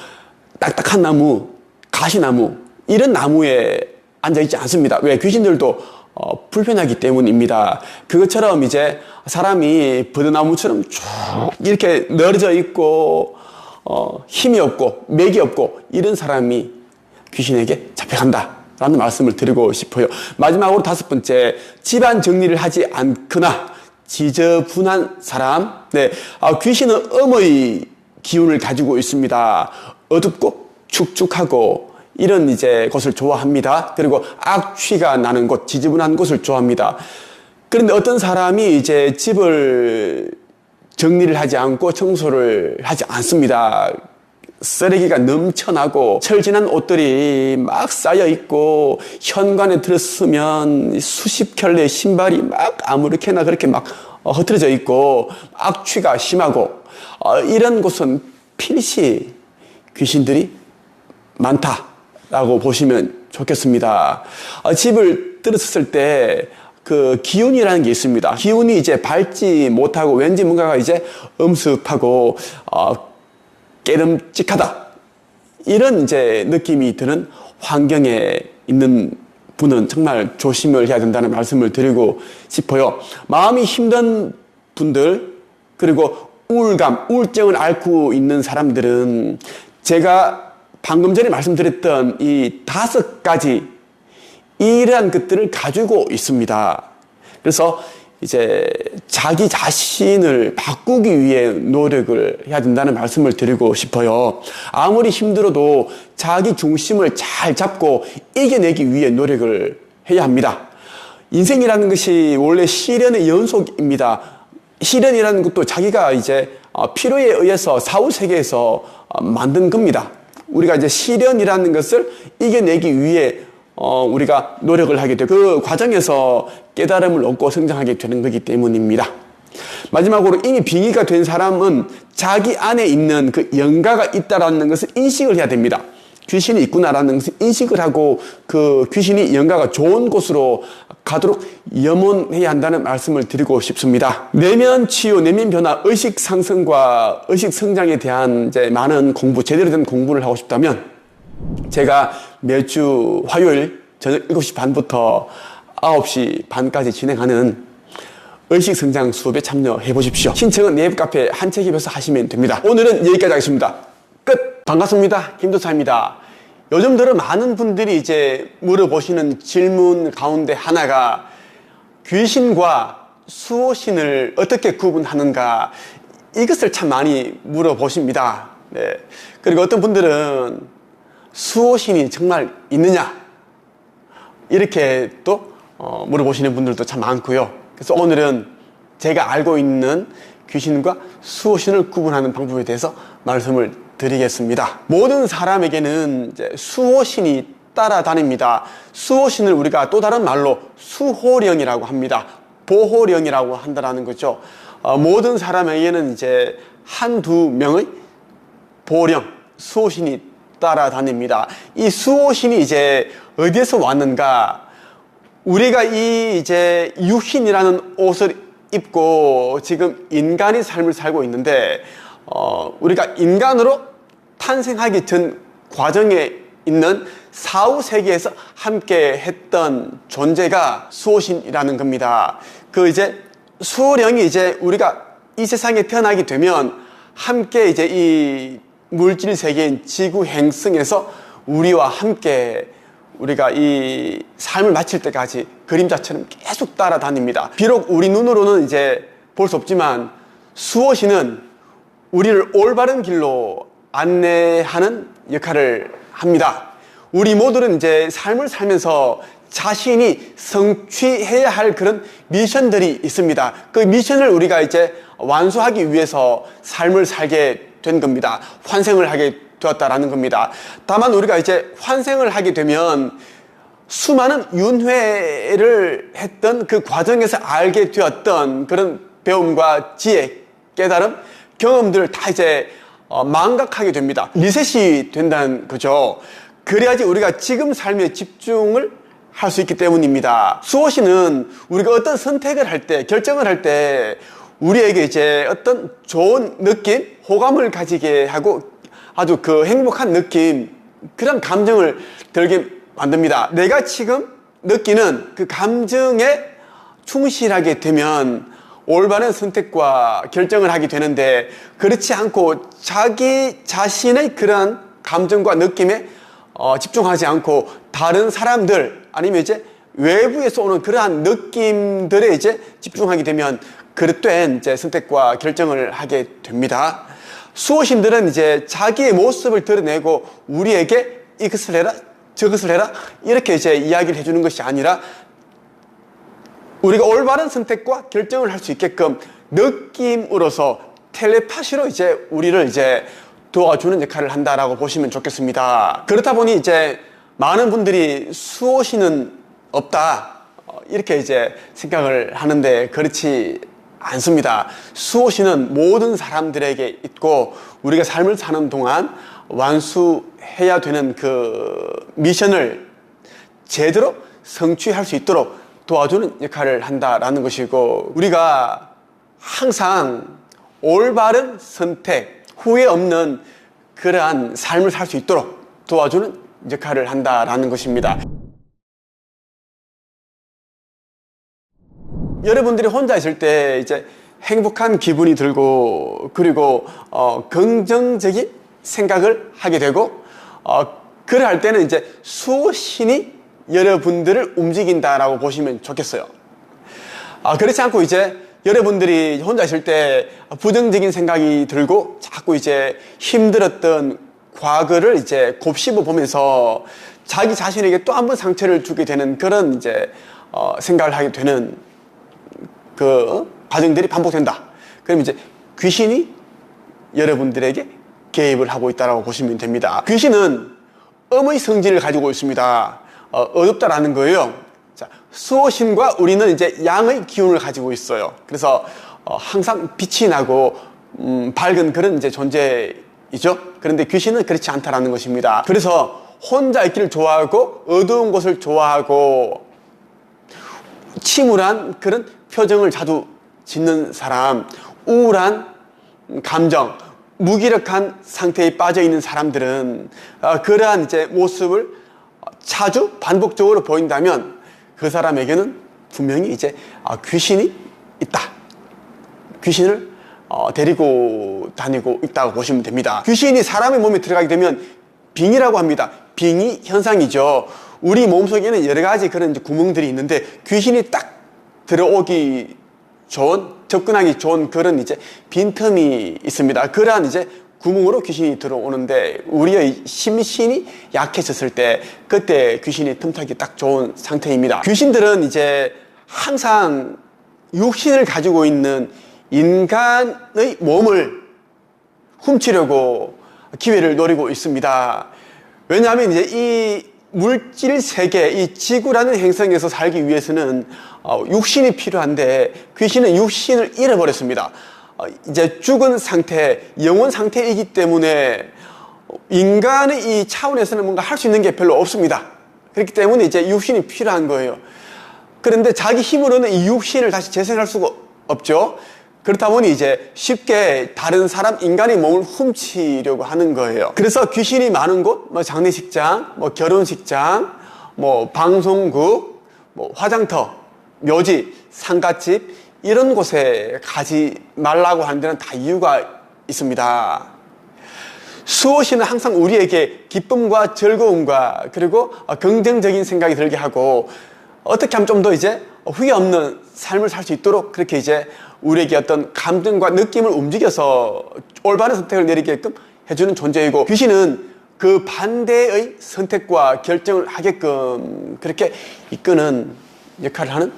딱딱한 나무, 가시나무 이런 나무에 앉아있지 않습니다. 왜? 귀신들도 불편하기 때문입니다. 그것처럼 이제 사람이 버드나무처럼 쭉 이렇게 늘어져 있고 힘이 없고 맥이 없고 이런 사람이 귀신에게 잡혀간다 라는 말씀을 드리고 싶어요. 마지막으로 다섯 번째, 집안 정리를 하지 않거나 지저분한 사람. 네, 귀신은 음의 기운을 가지고 있습니다. 어둡고 축축하고 이런 이제 곳을 좋아합니다. 그리고 악취가 나는 곳, 지저분한 곳을 좋아합니다. 그런데 어떤 사람이 이제 집을 정리를 하지 않고 청소를 하지 않습니다. 쓰레기가 넘쳐나고 철진한 옷들이 막 쌓여 있고 현관에 들었으면 수십 켤레의 신발이 막 아무렇게나 그렇게 막 흩어져 있고 악취가 심하고 이런 곳은 필시 귀신들이 많다라고 보시면 좋겠습니다. 집을 들었을 때 그 기운이라는 게 있습니다. 기운이 이제 밝지 못하고 왠지 뭔가가 이제 엄습하고 깨름직하다 이런 이제 느낌이 드는 환경에 있는 분은 정말 조심을 해야 된다는 말씀을 드리고 싶어요. 마음이 힘든 분들 그리고 우울감, 우울증을 앓고 있는 사람들은 제가 방금 전에 말씀드렸던 이 5가지 이러한 것들을 가지고 있습니다. 그래서 이제 자기 자신을 바꾸기 위해 노력을 해야 된다는 말씀을 드리고 싶어요. 아무리 힘들어도 자기 중심을 잘 잡고 이겨내기 위해 노력을 해야 합니다. 인생이라는 것이 원래 시련의 연속입니다. 시련이라는 것도 자기가 이제 필요에 의해서 사후세계에서 만든 겁니다. 우리가 이제 시련이라는 것을 이겨내기 위해 우리가 노력을 하게 되고 그 과정에서 깨달음을 얻고 성장하게 되는 거기 때문입니다. 마지막으로 이미 빙의가 된 사람은 자기 안에 있는 그 영가가 있다라는 것을 인식을 해야 됩니다. 귀신이 있구나라는 것을 인식을 하고 그 귀신이 영가가 좋은 곳으로 가도록 염원해야 한다는 말씀을 드리고 싶습니다. 내면 치유, 내면 변화, 의식 상승과 의식 성장에 대한 이제 많은 공부, 제대로 된 공부를 하고 싶다면 제가 매주 화요일 저녁 7시 반부터 9시 반까지 진행하는 의식 성장 수업에 참여해 보십시오. 신청은 네이버 카페 한책입에서 하시면 됩니다. 오늘은 여기까지 하겠습니다. 끝! 반갑습니다. 김도사입니다. 요즘 들어 많은 분들이 이제 물어보시는 질문 가운데 하나가 귀신과 수호신을 어떻게 구분하는가, 이것을 참 많이 물어보십니다. 네. 그리고 어떤 분들은 수호신이 정말 있느냐, 이렇게 또 물어보시는 분들도 참 많고요. 그래서 오늘은 제가 알고 있는 귀신과 수호신을 구분하는 방법에 대해서 말씀을 드리겠습니다. 모든 사람에게는 이제 수호신이 따라다닙니다. 수호신을 우리가 또 다른 말로 수호령이라고 합니다. 보호령이라고 한다는 거죠. 모든 사람에게는 이제 한두 명의 보호령, 수호신이 따라다닙니다. 이 수호신이 이제 어디에서 왔는가? 우리가 이 이제 유신이라는 옷을 입고 지금 인간의 삶을 살고 있는데, 우리가 인간으로 탄생하기 전 과정에 있는 사후 세계에서 함께 했던 존재가 수호신이라는 겁니다. 그 이제 수호령이 이제 우리가 이 세상에 태어나게 되면 함께 이제 이 물질 세계인 지구 행성에서 우리와 함께 우리가 이 삶을 마칠 때까지 그림자처럼 계속 따라다닙니다. 비록 우리 눈으로는 이제 볼 수 없지만 수호신은 우리를 올바른 길로 안내하는 역할을 합니다. 우리 모두는 이제 삶을 살면서 자신이 성취해야 할 그런 미션들이 있습니다. 그 미션을 우리가 이제 완수하기 위해서 삶을 살게 된 겁니다. 환생을 하게 되었다라는 겁니다. 다만 우리가 이제 환생을 하게 되면 수많은 윤회를 했던 그 과정에서 알게 되었던 그런 배움과 지혜, 깨달음, 경험들을 다 이제 망각하게 됩니다. 리셋이 된다는 거죠. 그래야지 우리가 지금 삶에 집중을 할 수 있기 때문입니다. 수호신은 우리가 어떤 선택을 할 때, 결정을 할 때 우리에게 이제 어떤 좋은 느낌, 호감을 가지게 하고 아주 그 행복한 느낌, 그런 감정을 들게 만듭니다. 내가 지금 느끼는 그 감정에 충실하게 되면 올바른 선택과 결정을 하게 되는데, 그렇지 않고 자기 자신의 그런 감정과 느낌에 집중하지 않고 다른 사람들 아니면 이제 외부에서 오는 그러한 느낌들에 이제 집중하게 되면 그릇된 이제 선택과 결정을 하게 됩니다. 수호신들은 이제 자기의 모습을 드러내고 우리에게 이것을 해라, 저것을 해라, 이렇게 이제 이야기를 해주는 것이 아니라 우리가 올바른 선택과 결정을 할 수 있게끔 느낌으로서 텔레파시로 이제 우리를 이제 도와주는 역할을 한다라고 보시면 좋겠습니다. 그렇다 보니 이제 많은 분들이 수호신은 없다, 이렇게 이제 생각을 하는데 그렇지 않습니다. 수호신은 모든 사람들에게 있고 우리가 삶을 사는 동안 완수해야 되는 그 미션을 제대로 성취할 수 있도록 도와주는 역할을 한다라는 것이고, 우리가 항상 올바른 선택, 후회 없는 그러한 삶을 살 수 있도록 도와주는 역할을 한다라는 것입니다. 여러분들이 혼자 있을 때 이제 행복한 기분이 들고, 그리고 긍정적인 생각을 하게 되고, 그래 할 때는 이제 수호신이 여러분들을 움직인다라고 보시면 좋겠어요. 그렇지 않고 이제 여러분들이 혼자 있을 때 부정적인 생각이 들고 자꾸 이제 힘들었던 과거를 이제 곱씹어 보면서 자기 자신에게 또 한 번 상처를 주게 되는 그런 이제 생각을 하게 되는 그 과정들이 반복된다. 그럼 이제 귀신이 여러분들에게 개입을 하고 있다라고 보시면 됩니다. 귀신은 음의 성질을 가지고 있습니다. 어둡다라는 거예요. 자, 수호신과 우리는 이제 양의 기운을 가지고 있어요. 그래서 항상 빛이 나고 밝은 그런 이제 존재이죠. 그런데 귀신은 그렇지 않다라는 것입니다. 그래서 혼자 있기를 좋아하고 어두운 곳을 좋아하고 침울한 그런 표정을 자주 짓는 사람, 우울한 감정, 무기력한 상태에 빠져 있는 사람들은 그러한 이제 모습을 자주 반복적으로 보인다면 그 사람에게는 분명히 이제 귀신이 있다. 귀신을 데리고 다니고 있다고 보시면 됩니다. 귀신이 사람의 몸에 들어가게 되면 빙의라고 합니다. 빙의 현상이죠. 우리 몸속에는 여러 가지 그런 이제 구멍들이 있는데 귀신이 딱 들어오기 좋은, 접근하기 좋은 그런 이제 빈틈이 있습니다. 그러한 이제 구멍으로 귀신이 들어오는데 우리의 심신이 약해졌을 때 그때 귀신이 틈타기 딱 좋은 상태입니다. 귀신들은 이제 항상 육신을 가지고 있는 인간의 몸을 훔치려고 기회를 노리고 있습니다. 왜냐하면 이제 이 물질 세계, 이 지구라는 행성에서 살기 위해서는 육신이 필요한데 귀신은 육신을 잃어버렸습니다. 이제 죽은 상태, 영혼 상태이기 때문에 인간의 이 차원에서는 뭔가 할 수 있는 게 별로 없습니다. 그렇기 때문에 이제 육신이 필요한 거예요. 그런데 자기 힘으로는 이 육신을 다시 재생할 수가 없죠. 그렇다 보니 이제 쉽게 다른 사람, 인간의 몸을 훔치려고 하는 거예요. 그래서 귀신이 많은 곳, 뭐 장례식장, 뭐 결혼식장, 뭐 방송국, 뭐 화장터, 묘지, 상갓집, 이런 곳에 가지 말라고 하는 데는 다 이유가 있습니다. 수호신은 항상 우리에게 기쁨과 즐거움과 그리고 긍정적인 생각이 들게 하고 어떻게 하면 좀 더 이제 후회 없는 삶을 살 수 있도록 그렇게 이제 우리에게 어떤 감정과 느낌을 움직여서 올바른 선택을 내리게끔 해주는 존재이고 귀신은 그 반대의 선택과 결정을 하게끔 그렇게 이끄는 역할을 하는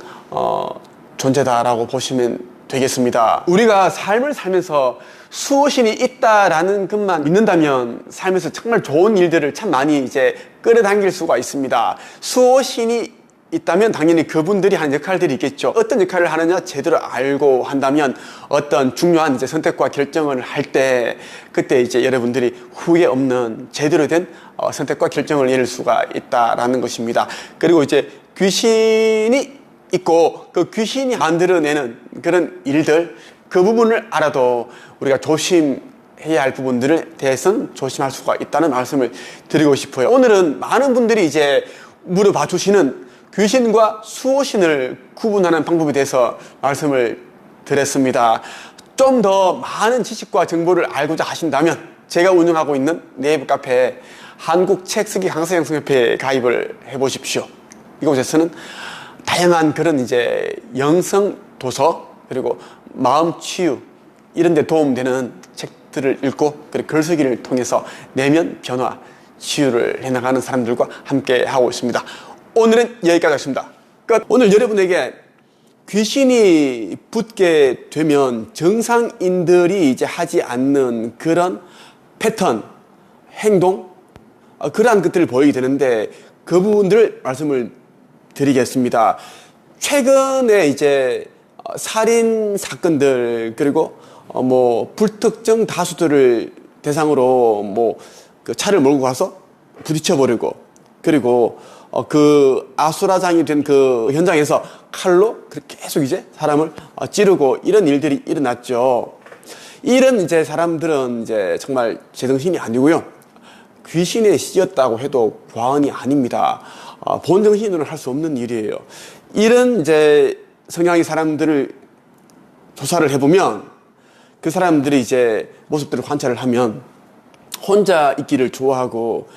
존재다라고 보시면 되겠습니다. 우리가 삶을 살면서 수호신이 있다라는 것만 믿는다면 삶에서 정말 좋은 일들을 참 많이 이제 끌어당길 수가 있습니다. 수호신이 있다면 당연히 그분들이 하는 역할들이 있겠죠. 어떤 역할을 하느냐 제대로 알고 한다면 어떤 중요한 이제 선택과 결정을 할 때 그때 이제 여러분들이 후회 없는 제대로 된 선택과 결정을 내릴 수가 있다라는 것입니다. 그리고 이제 귀신이 있고 그 귀신이 만들어내는 그런 일들 그 부분을 알아도 우리가 조심해야 할 부분들에 대해서는 조심할 수가 있다는 말씀을 드리고 싶어요. 오늘은 많은 분들이 이제 물어봐 주시는 귀신과 수호신을 구분하는 방법에 대해서 말씀을 드렸습니다. 좀 더 많은 지식과 정보를 알고자 하신다면 제가 운영하고 있는 네이버 카페 한국책쓰기 강사양성협회에 가입을 해보십시오. 이곳에서는 다양한 그런 이제 영성 도서 그리고 마음 치유 이런 데 도움되는 책들을 읽고 그리고 글쓰기를 통해서 내면 변화 치유를 해나가는 사람들과 함께 하고 있습니다. 오늘은 여기까지 하겠습니다. 끝. 오늘 여러분에게 귀신이 붙게 되면 정상인들이 이제 하지 않는 그런 패턴, 행동, 그러한 것들을 보이게 되는데 그 부분들을 말씀을 드리겠습니다. 최근에 이제 살인 사건들 그리고 뭐 불특정 다수들을 대상으로 뭐 그 차를 몰고 가서 부딪혀 버리고 그리고 그 아수라장이 된 그 현장에서 칼로 그렇게 계속 이제 사람을 찌르고 이런 일들이 일어났죠. 이런 이제 사람들은 이제 정말 제정신이 아니고요. 귀신에 씌였다고 해도 과언이 아닙니다. 본정신으로는 할 수 없는 일이에요. 이런 이제 성향의 사람들을 조사를 해보면 그 사람들이 이제 모습들을 관찰을 하면 혼자 있기를 좋아하고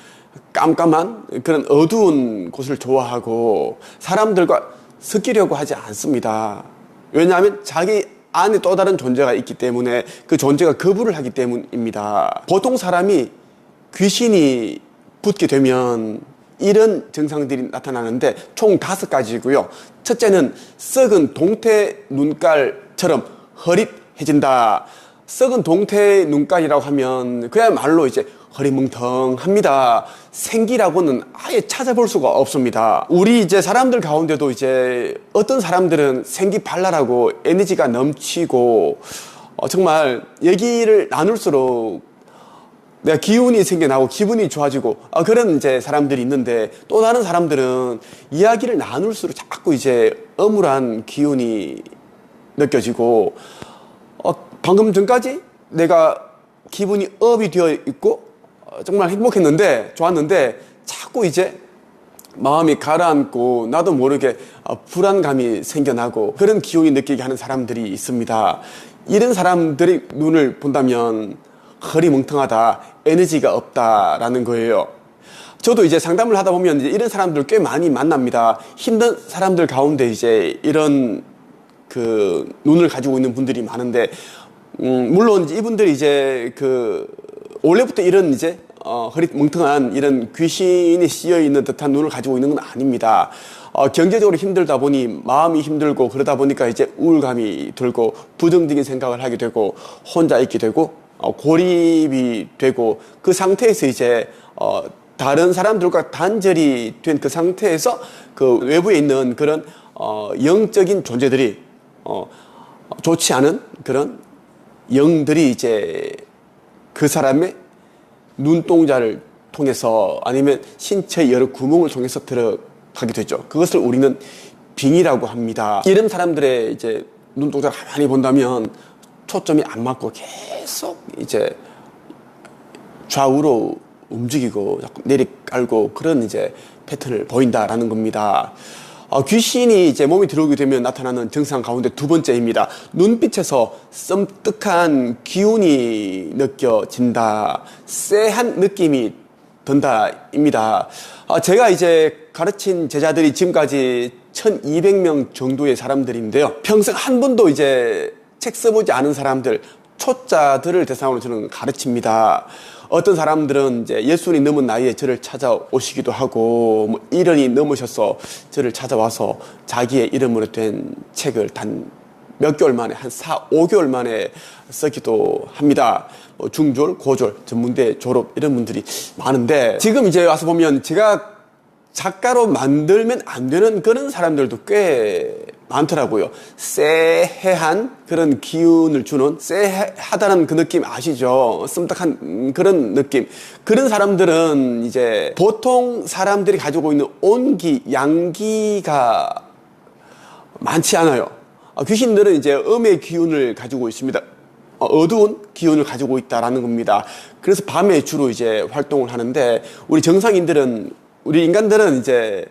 깜깜한 그런 어두운 곳을 좋아하고 사람들과 섞이려고 하지 않습니다. 왜냐하면 자기 안에 또 다른 존재가 있기 때문에 그 존재가 거부를 하기 때문입니다. 보통 사람이 귀신이 붙게 되면 이런 증상들이 나타나는데 총 5가지고요. 첫째는 썩은 동태 눈깔처럼 흐릿해진다. 썩은 동태 눈깔이라고 하면 그야말로 이제 허리멍텅합니다. 생기라고는 아예 찾아볼 수가 없습니다. 우리 이제 사람들 가운데도 이제 어떤 사람들은 생기 발랄하고 에너지가 넘치고 정말 얘기를 나눌수록 내가 기운이 생겨나고 기분이 좋아지고 그런 이제 사람들이 있는데, 또 다른 사람들은 이야기를 나눌수록 자꾸 이제 âm 울한 기운이 느껴지고, 방금 전까지 내가 기분이 업이 되어 있고 정말 행복했는데, 좋았는데 자꾸 이제 마음이 가라앉고 나도 모르게 불안감이 생겨나고 그런 기운이 느끼게 하는 사람들이 있습니다. 이런 사람들의 눈을 본다면 허리멍텅하다, 에너지가 없다라는 거예요. 저도 이제 상담을 하다 보면 이제 이런 사람들 꽤 많이 만납니다. 힘든 사람들 가운데 이제 이런 그 눈을 가지고 있는 분들이 많은데, 물론 이분들이 이제 원래부터 이런 이제 허리 멍텅한 이런 귀신이 씌여 있는 듯한 눈을 가지고 있는 건 아닙니다. 경제적으로 힘들다 보니 마음이 힘들고, 그러다 보니까 이제 우울감이 들고 부정적인 생각을 하게 되고 혼자 있게 되고 고립이 되고, 그 상태에서 이제 다른 사람들과 단절이 된 그 상태에서 그 외부에 있는 그런 영적인 존재들이, 좋지 않은 그런 영들이 이제 그 사람의 눈동자를 통해서 아니면 신체의 여러 구멍을 통해서 들어가게 되죠. 그것을 우리는 빙이라고 합니다. 이런 사람들의 이제 눈동자를 가만히 본다면 초점이 안 맞고 계속 이제 좌우로 움직이고 자꾸 내리깔고 그런 이제 패턴을 보인다라는 겁니다. 귀신이 이제 몸에 들어오게 되면 나타나는 증상 가운데 두 번째입니다. 눈빛에서 섬뜩한 기운이 느껴진다, 쎄한 느낌이 든다입니다. 제가 이제 가르친 제자들이 지금까지 1200명 정도의 사람들인데요. 평생 한 번도 이제 책 써보지 않은 사람들, 초짜들을 대상으로 저는 가르칩니다. 어떤 사람들은 이제 예순이 넘은 나이에 저를 찾아오시기도 하고, 뭐 1년이 넘으셔서 저를 찾아와서 자기의 이름으로 된 책을 단 몇 개월 만에, 한 4, 5개월 만에 쓰기도 합니다. 중졸, 고졸, 전문대 졸업 이런 분들이 많은데, 지금 이제 와서 보면 제가 작가로 만들면 안 되는 그런 사람들도 꽤 많더라고요. 쎄해한 그런 기운을 주는, 쎄하다는 그 느낌 아시죠? 씀딱한 그런 느낌. 그런 사람들은 이제 보통 사람들이 가지고 있는 온기, 양기가 많지 않아요. 귀신들은 이제 음의 기운을 가지고 있습니다. 어두운 기운을 가지고 있다라는 겁니다. 그래서 밤에 주로 이제 활동을 하는데, 우리 정상인들은, 우리 인간들은 이제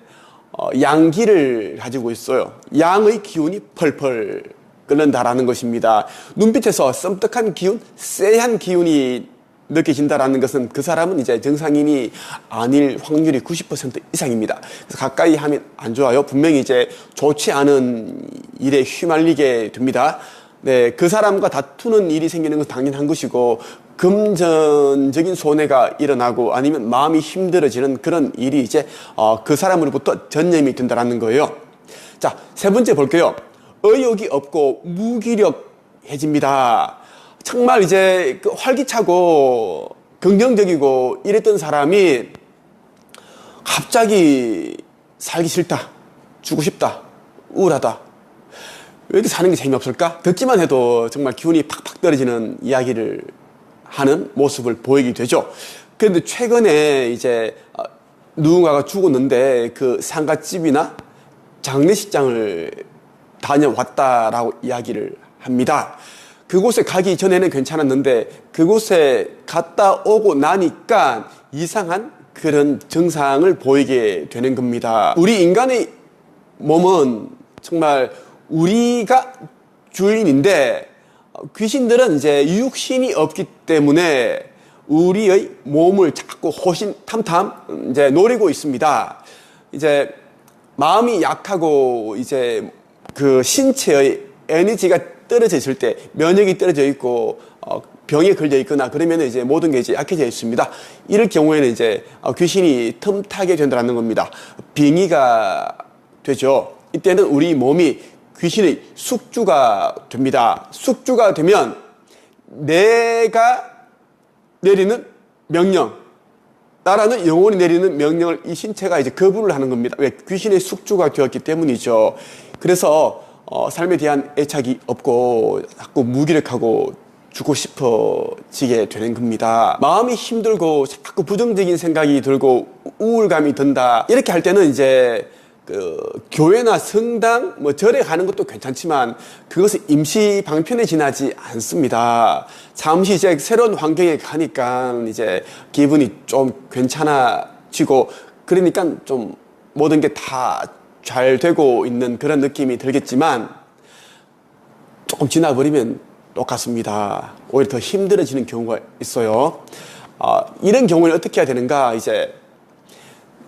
양기를 가지고 있어요. 양의 기운이 펄펄 끓는다라는 것입니다. 눈빛에서 섬뜩한 기운, 쎄한 기운이 느껴진다라는 것은 그 사람은 이제 정상인이 아닐 확률이 90% 이상입니다. 그래서 가까이 하면 안 좋아요. 분명히 이제 좋지 않은 일에 휘말리게 됩니다. 네, 그 사람과 다투는 일이 생기는 건 당연한 것이고, 금전적인 손해가 일어나고 아니면 마음이 힘들어지는 그런 일이 이제 그 사람으로부터 전염이 된다는 거예요. 자, 세 번째 볼게요. 의욕이 없고 무기력해집니다. 정말 이제 활기차고 긍정적이고 이랬던 사람이 갑자기 살기 싫다, 죽고 싶다, 우울하다, 왜 이렇게 사는 게 재미없을까? 듣기만 해도 정말 기운이 팍팍 떨어지는 이야기를 하는 모습을 보이게 되죠. 그런데 최근에 이제 누군가가 죽었는데 그 상갓집이나 장례식장을 다녀왔다라고 이야기를 합니다. 그곳에 가기 전에는 괜찮았는데 그곳에 갔다 오고 나니까 이상한 그런 증상을 보이게 되는 겁니다. 우리 인간의 몸은 정말 우리가 주인인데, 귀신들은 이제 육신이 없기 때문에 우리의 몸을 자꾸 호신탐탐 이제 노리고 있습니다. 이제 마음이 약하고 이제 그 신체의 에너지가 떨어져 있을 때, 면역이 떨어져 있고 병에 걸려 있거나 그러면 이제 모든 게 이제 약해져 있습니다. 이럴 경우에는 이제 귀신이 틈타게 된다는 겁니다. 빙의가 되죠. 이때는 우리 몸이 귀신의 숙주가 됩니다. 숙주가 되면 내가 내리는 명령, 나라는 영혼이 내리는 명령을 이 신체가 이제 거부를 하는 겁니다. 왜? 귀신의 숙주가 되었기 때문이죠. 그래서 삶에 대한 애착이 없고 자꾸 무기력하고 죽고 싶어지게 되는 겁니다. 마음이 힘들고 자꾸 부정적인 생각이 들고 우울감이 든다. 이렇게 할 때는 이제 교회나 성당, 절에 가는 것도 괜찮지만 그것은 임시 방편에 지나지 않습니다. 잠시 이제 새로운 환경에 가니까 이제 기분이 좀 괜찮아지고 그러니까 좀 모든 게 다 잘 되고 있는 그런 느낌이 들겠지만 조금 지나버리면 똑같습니다. 오히려 더 힘들어지는 경우가 있어요. 이런 경우는 어떻게 해야 되는가? 이제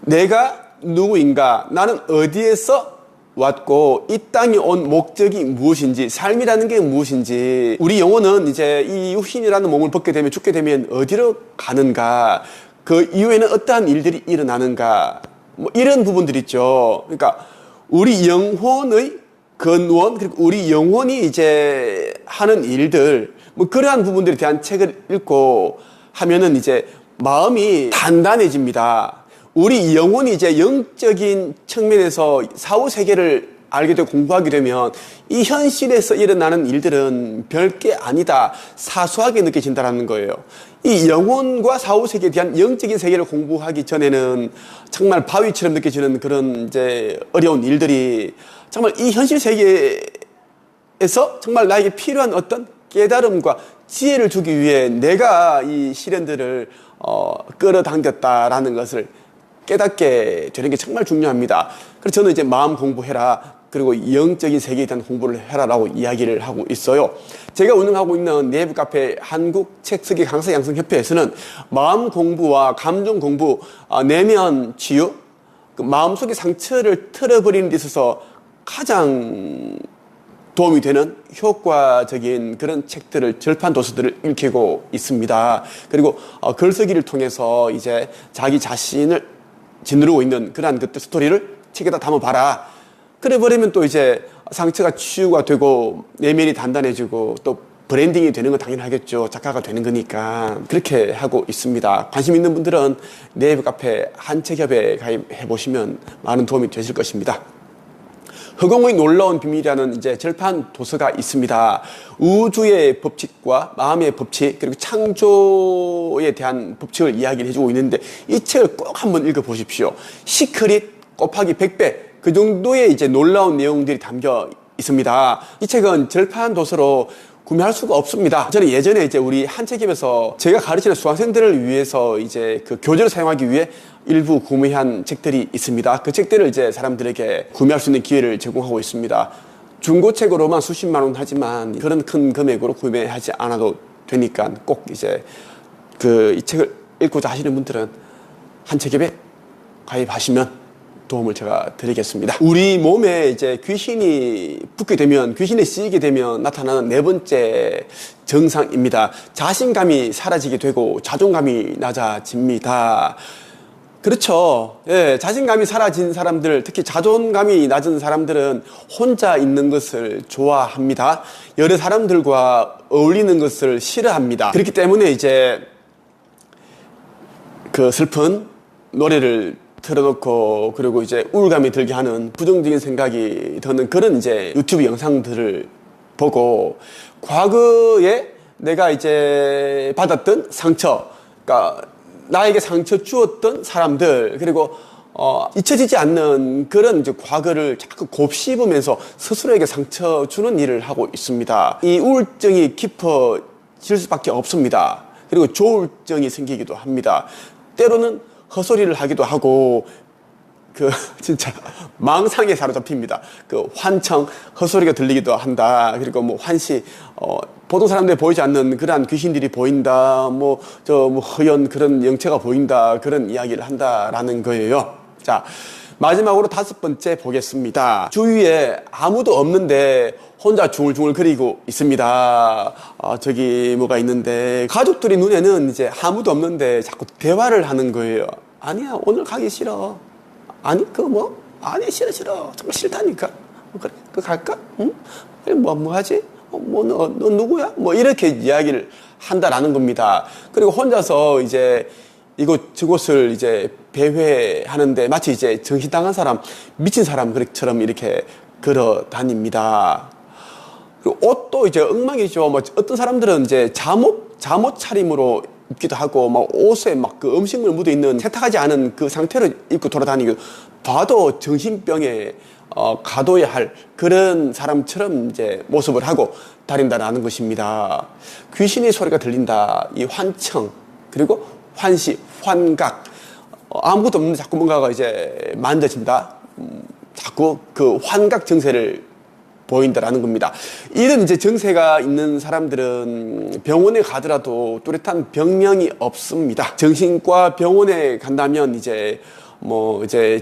내가 누구인가? 나는 어디에서 왔고 이 땅에 온 목적이 무엇인지, 삶이라는 게 무엇인지, 우리 영혼은 이제 이 육신이라는 몸을 벗게 되면 죽게 되면 어디로 가는가? 그 이후에는 어떠한 일들이 일어나는가? 이런 부분들 있죠. 그러니까 우리 영혼의 근원, 그리고 우리 영혼이 이제 하는 일들, 그러한 부분들에 대한 책을 읽고 하면은 이제 마음이 단단해집니다. 우리 영혼이 이제 영적인 측면에서 사후 세계를 알게 되고 공부하게 되면 이 현실에서 일어나는 일들은 별게 아니다, 사소하게 느껴진다는 거예요. 이 영혼과 사후 세계에 대한 영적인 세계를 공부하기 전에는 정말 바위처럼 느껴지는 그런 이제 어려운 일들이 정말 이 현실 세계에서 정말 나에게 필요한 어떤 깨달음과 지혜를 주기 위해 내가 이 시련들을 끌어당겼다라는 것을 깨닫게 되는 게 정말 중요합니다. 그래서 저는 이제 마음 공부해라, 그리고 영적인 세계에 대한 공부를 해라라고 이야기를 하고 있어요. 제가 운영하고 있는 네이버 카페 한국책쓰기 강사 양성협회에서는 마음 공부와 감정 공부, 내면 치유, 그 마음속의 상처를 털어버리는 데 있어서 가장 도움이 되는 효과적인 그런 책들을, 절판 도서들을 읽히고 있습니다. 그리고 글쓰기를 통해서 이제 자기 자신을 짓누르고 있는 그러한 그때 스토리를 책에다 담아봐라. 그래 버리면 또 이제 상처가 치유가 되고 내면이 단단해지고 또 브랜딩이 되는 건 당연하겠죠. 작가가 되는 거니까. 그렇게 하고 있습니다. 관심 있는 분들은 네이버 카페 한책협에 가입해 보시면 많은 도움이 되실 것입니다. 허공의 놀라운 비밀이라는 이제 절판 도서가 있습니다. 우주의 법칙과 마음의 법칙, 그리고 창조에 대한 법칙을 이야기를 해주고 있는데 이 책을 꼭 한번 읽어보십시오. 시크릿 곱하기 100배, 그 정도의 이제 놀라운 내용들이 담겨 있습니다. 이 책은 절판 도서로 구매할 수가 없습니다. 저는 예전에 이제 우리 한책협에서 제가 가르치는 수강생들을 위해서 이제 그 교재를 사용하기 위해 일부 구매한 책들이 있습니다. 그 책들을 이제 사람들에게 구매할 수 있는 기회를 제공하고 있습니다. 중고책으로만 수십만 원 하지만 그런 큰 금액으로 구매하지 않아도 되니까 꼭 이제 이 책을 읽고자 하시는 분들은 한책협에 가입하시면 도움을 제가 드리겠습니다. 우리 몸에 이제 귀신이 붙게 되면, 귀신에 쓰이게 되면 나타나는 네 번째 증상입니다. 자신감이 사라지게 되고 자존감이 낮아집니다. 그렇죠. 예, 자신감이 사라진 사람들, 특히 자존감이 낮은 사람들은 혼자 있는 것을 좋아합니다. 여러 사람들과 어울리는 것을 싫어합니다. 그렇기 때문에 이제 그 슬픈 노래를 틀어놓고, 그리고 이제 우울감이 들게 하는 부정적인 생각이 드는 그런 이제 유튜브 영상들을 보고 과거에 내가 이제 받았던 상처, 그러니까 나에게 상처 주었던 사람들, 그리고 잊혀지지 않는 그런 이제 과거를 자꾸 곱씹으면서 스스로에게 상처 주는 일을 하고 있습니다. 이 우울증이 깊어질 수밖에 없습니다. 그리고 조울증이 생기기도 합니다. 때로는 헛소리를 하기도 하고, 진짜, 망상에 사로잡힙니다. 환청, 헛소리가 들리기도 한다. 그리고 환시, 보통 사람들이 보이지 않는 그러한 귀신들이 보인다. 허연 그런 영체가 보인다. 그런 이야기를 한다라는 거예요. 자, 마지막으로 5번째 보겠습니다. 주위에 아무도 없는데 혼자 중얼중얼 거리고 있습니다. 저기 뭐가 있는데, 가족들이 눈에는 이제 아무도 없는데 자꾸 대화를 하는 거예요. 아니야, 오늘 가기 싫어. 아니, 아니, 싫어. 정말 싫다니까. 그래, 갈까? 응? 그래, 뭐 하지? 너 누구야? 이렇게 이야기를 한다라는 겁니다. 그리고 혼자서 이제 저곳을 이제 배회하는데 마치 이제 정신당한 사람, 미친 사람처럼 이렇게 걸어 다닙니다. 그리고 옷도 이제 엉망이죠. 뭐 어떤 사람들은 이제 잠옷 차림으로 입기도 하고, 막 옷에 막 그 음식물 묻어 있는 세탁하지 않은 그 상태로 입고 돌아다니고, 봐도 정신병에 가둬야 할 그런 사람처럼 이제 모습을 하고 다닌다라는 것입니다. 귀신의 소리가 들린다. 이 환청, 그리고 환시, 환각. 아무것도 없는데 자꾸 뭔가가 이제 만져진다. 자꾸 그 환각 증세를 보인다라는 겁니다. 이런 이제 증세가 있는 사람들은 병원에 가더라도 뚜렷한 병명이 없습니다. 정신과 병원에 간다면 이제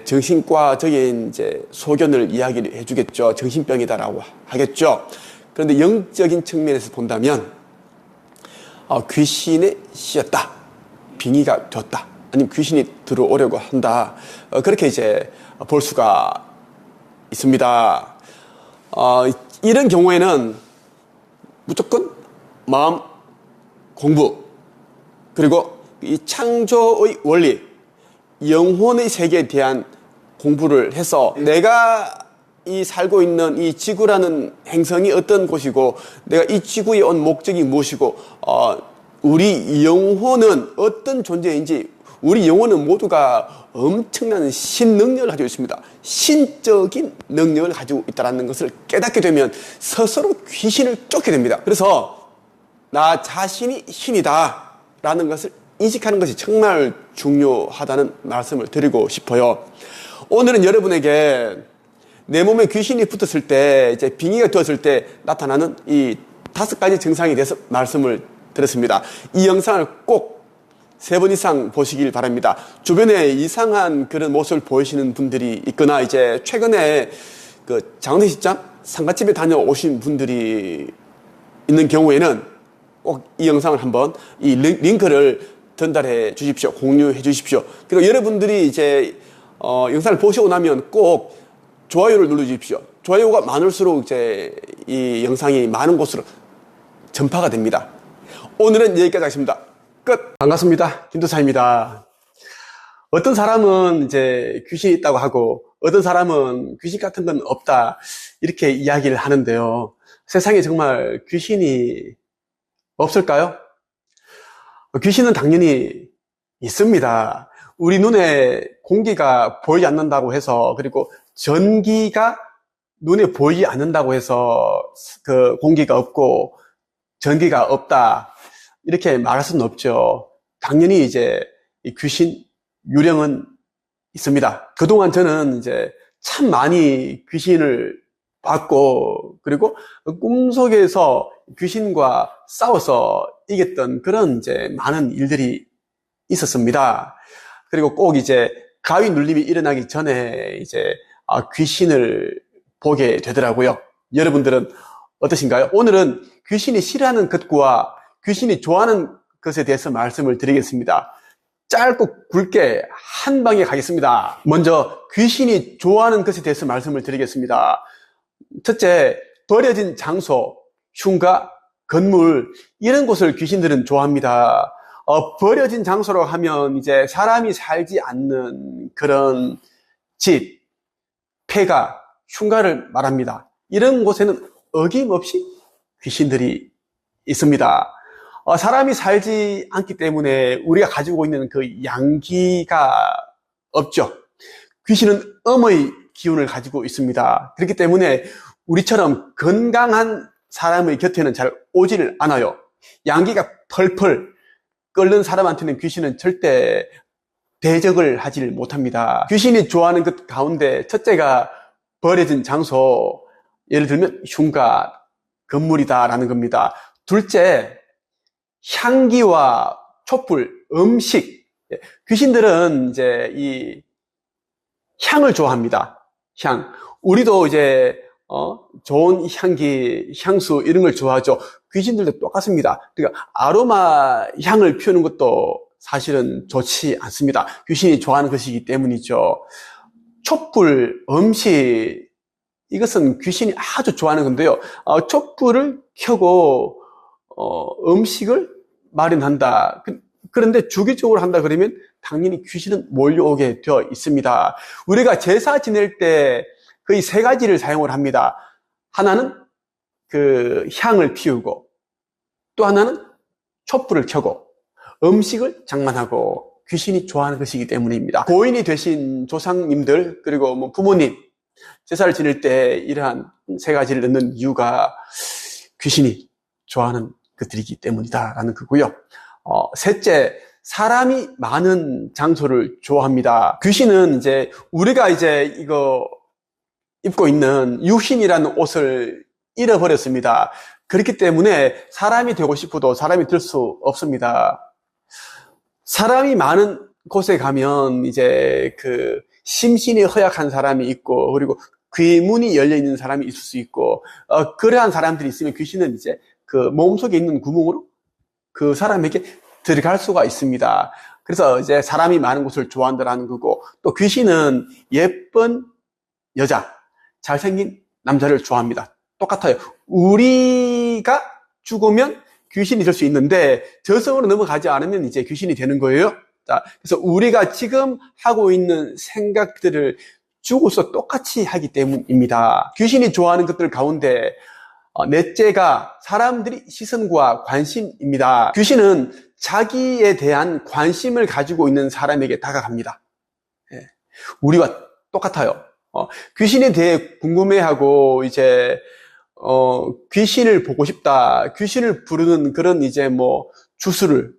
정신과적인 이제 소견을 이야기를 해주겠죠. 정신병이다라고 하겠죠. 그런데 영적인 측면에서 본다면 귀신에 씌었다, 빙의가 되었다, 아니면 귀신이 들어오려고 한다, 그렇게 이제 볼 수가 있습니다. 이런 경우에는 무조건 마음 공부, 그리고 이 창조의 원리, 영혼의 세계에 대한 공부를 해서 내가 이 살고 있는 이 지구라는 행성이 어떤 곳이고, 내가 이 지구에 온 목적이 무엇이고, 우리 영혼은 어떤 존재인지, 우리 영혼은 모두가 엄청난 신능력을 가지고 있습니다. 신적인 능력을 가지고 있다는 것을 깨닫게 되면 스스로 귀신을 쫓게 됩니다. 그래서 나 자신이 신이다 라는 것을 인식하는 것이 정말 중요하다는 말씀을 드리고 싶어요. 오늘은 여러분에게 내 몸에 귀신이 붙었을 때, 이제 빙의가 되었을 때 나타나는 이 5가지 증상에 대해서 말씀을 드렸습니다. 이 영상을 꼭 3번 이상 보시길 바랍니다. 주변에 이상한 그런 모습을 보이시는 분들이 있거나, 이제 최근에 그 장례식장, 상가집에 다녀오신 분들이 있는 경우에는 꼭 이 영상을 한번, 이 링크를 전달해 주십시오. 공유해 주십시오. 그리고 여러분들이 이제 영상을 보시고 나면 꼭 좋아요를 눌러 주십시오. 좋아요가 많을수록 이제 이 영상이 많은 곳으로 전파가 됩니다. 오늘은 여기까지 하겠습니다. 끝. 반갑습니다. 김도사입니다. 어떤 사람은 이제 귀신이 있다고 하고, 어떤 사람은 귀신 같은 건 없다, 이렇게 이야기를 하는데요. 세상에 정말 귀신이 없을까요? 귀신은 당연히 있습니다. 우리 눈에 공기가 보이지 않는다고 해서, 그리고 전기가 눈에 보이지 않는다고 해서 그 공기가 없고 전기가 없다, 이렇게 말할 수는 없죠. 당연히 이제 이 귀신 유령은 있습니다. 그동안 저는 이제 참 많이 귀신을 봤고, 그리고 꿈속에서 귀신과 싸워서 이겼던 그런 이제 많은 일들이 있었습니다. 그리고 꼭 이제 가위 눌림이 일어나기 전에 이제 귀신을 보게 되더라고요. 여러분들은 어떠신가요? 오늘은 귀신이 싫어하는 것과 귀신이 좋아하는 것에 대해서 말씀을 드리겠습니다. 짧고 굵게 한 방에 가겠습니다. 먼저 귀신이 좋아하는 것에 대해서 말씀을 드리겠습니다. 첫째, 버려진 장소, 흉가, 건물, 이런 곳을 귀신들은 좋아합니다. 버려진 장소로 하면 이제 사람이 살지 않는 그런 집, 폐가, 흉가를 말합니다. 이런 곳에는 어김없이 귀신들이 있습니다. 사람이 살지 않기 때문에 우리가 가지고 있는 그 양기가 없죠. 귀신은 음의 기운을 가지고 있습니다. 그렇기 때문에 우리처럼 건강한 사람의 곁에는 잘 오지를 않아요. 양기가 펄펄 끓는 사람한테는 귀신은 절대 대적을 하지를 못합니다. 귀신이 좋아하는 것 가운데 첫째가 버려진 장소, 예를 들면 흉가, 건물이다라는 겁니다. 둘째, 향기와 촛불, 음식. 귀신들은 이제 이 향을 좋아합니다. 향. 우리도 이제 좋은 향기, 향수 이런 걸 좋아하죠. 귀신들도 똑같습니다. 그러니까 아로마 향을 피우는 것도 사실은 좋지 않습니다. 귀신이 좋아하는 것이기 때문이죠. 촛불, 음식, 이것은 귀신이 아주 좋아하는 건데요. 촛불을 켜고 음식을 마련한다. 그런데 주기적으로 한다 그러면 당연히 귀신은 몰려오게 되어 있습니다. 우리가 제사 지낼 때 거의 3가지를 사용을 합니다. 하나는 그 향을 피우고, 또 하나는 촛불을 켜고 음식을 장만하고 귀신이 좋아하는 것이기 때문입니다. 고인이 되신 조상님들, 그리고 뭐 부모님 제사를 지낼 때 이러한 세 가지를 넣는 이유가 귀신이 좋아하는 것들이기 때문이다라는 거고요. 셋째, 사람이 많은 장소를 좋아합니다. 귀신은 이제 우리가 이제 이거 입고 있는 유신이라는 옷을 잃어버렸습니다. 그렇기 때문에 사람이 되고 싶어도 사람이 될 수 없습니다. 사람이 많은 곳에 가면 이제 그 심신이 허약한 사람이 있고, 그리고 귀문이 열려 있는 사람이 있을 수 있고, 그러한 사람들이 있으면 귀신은 이제 그 몸속에 있는 구멍으로 그 사람에게 들어갈 수가 있습니다. 그래서 이제 사람이 많은 곳을 좋아한다는 거고, 또 귀신은 예쁜 여자, 잘생긴 남자를 좋아합니다. 똑같아요. 우리가 죽으면 귀신이 될 수 있는데 저승으로 넘어가지 않으면 이제 귀신이 되는 거예요. 자, 그래서 우리가 지금 하고 있는 생각들을 죽어서 똑같이 하기 때문입니다. 귀신이 좋아하는 것들 가운데 넷째가 사람들이 시선과 관심입니다. 귀신은 자기에 대한 관심을 가지고 있는 사람에게 다가갑니다. 우리와 똑같아요. 귀신에 대해 궁금해하고 이제 귀신을 보고 싶다, 귀신을 부르는 그런 이제 뭐 주술을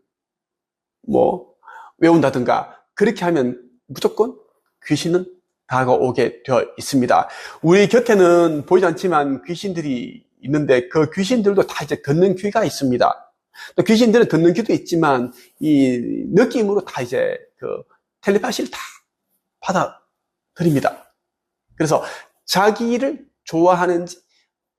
뭐 외운다든가 그렇게 하면 무조건 귀신은 다가오게 되어 있습니다. 우리 곁에는 보이지 않지만 귀신들이 있는데 그 귀신들도 다 이제 듣는 귀가 있습니다. 또 귀신들은 듣는 귀도 있지만 이 느낌으로 다 이제 그 텔레파시를 다 받아들입니다. 그래서 자기를 좋아하는지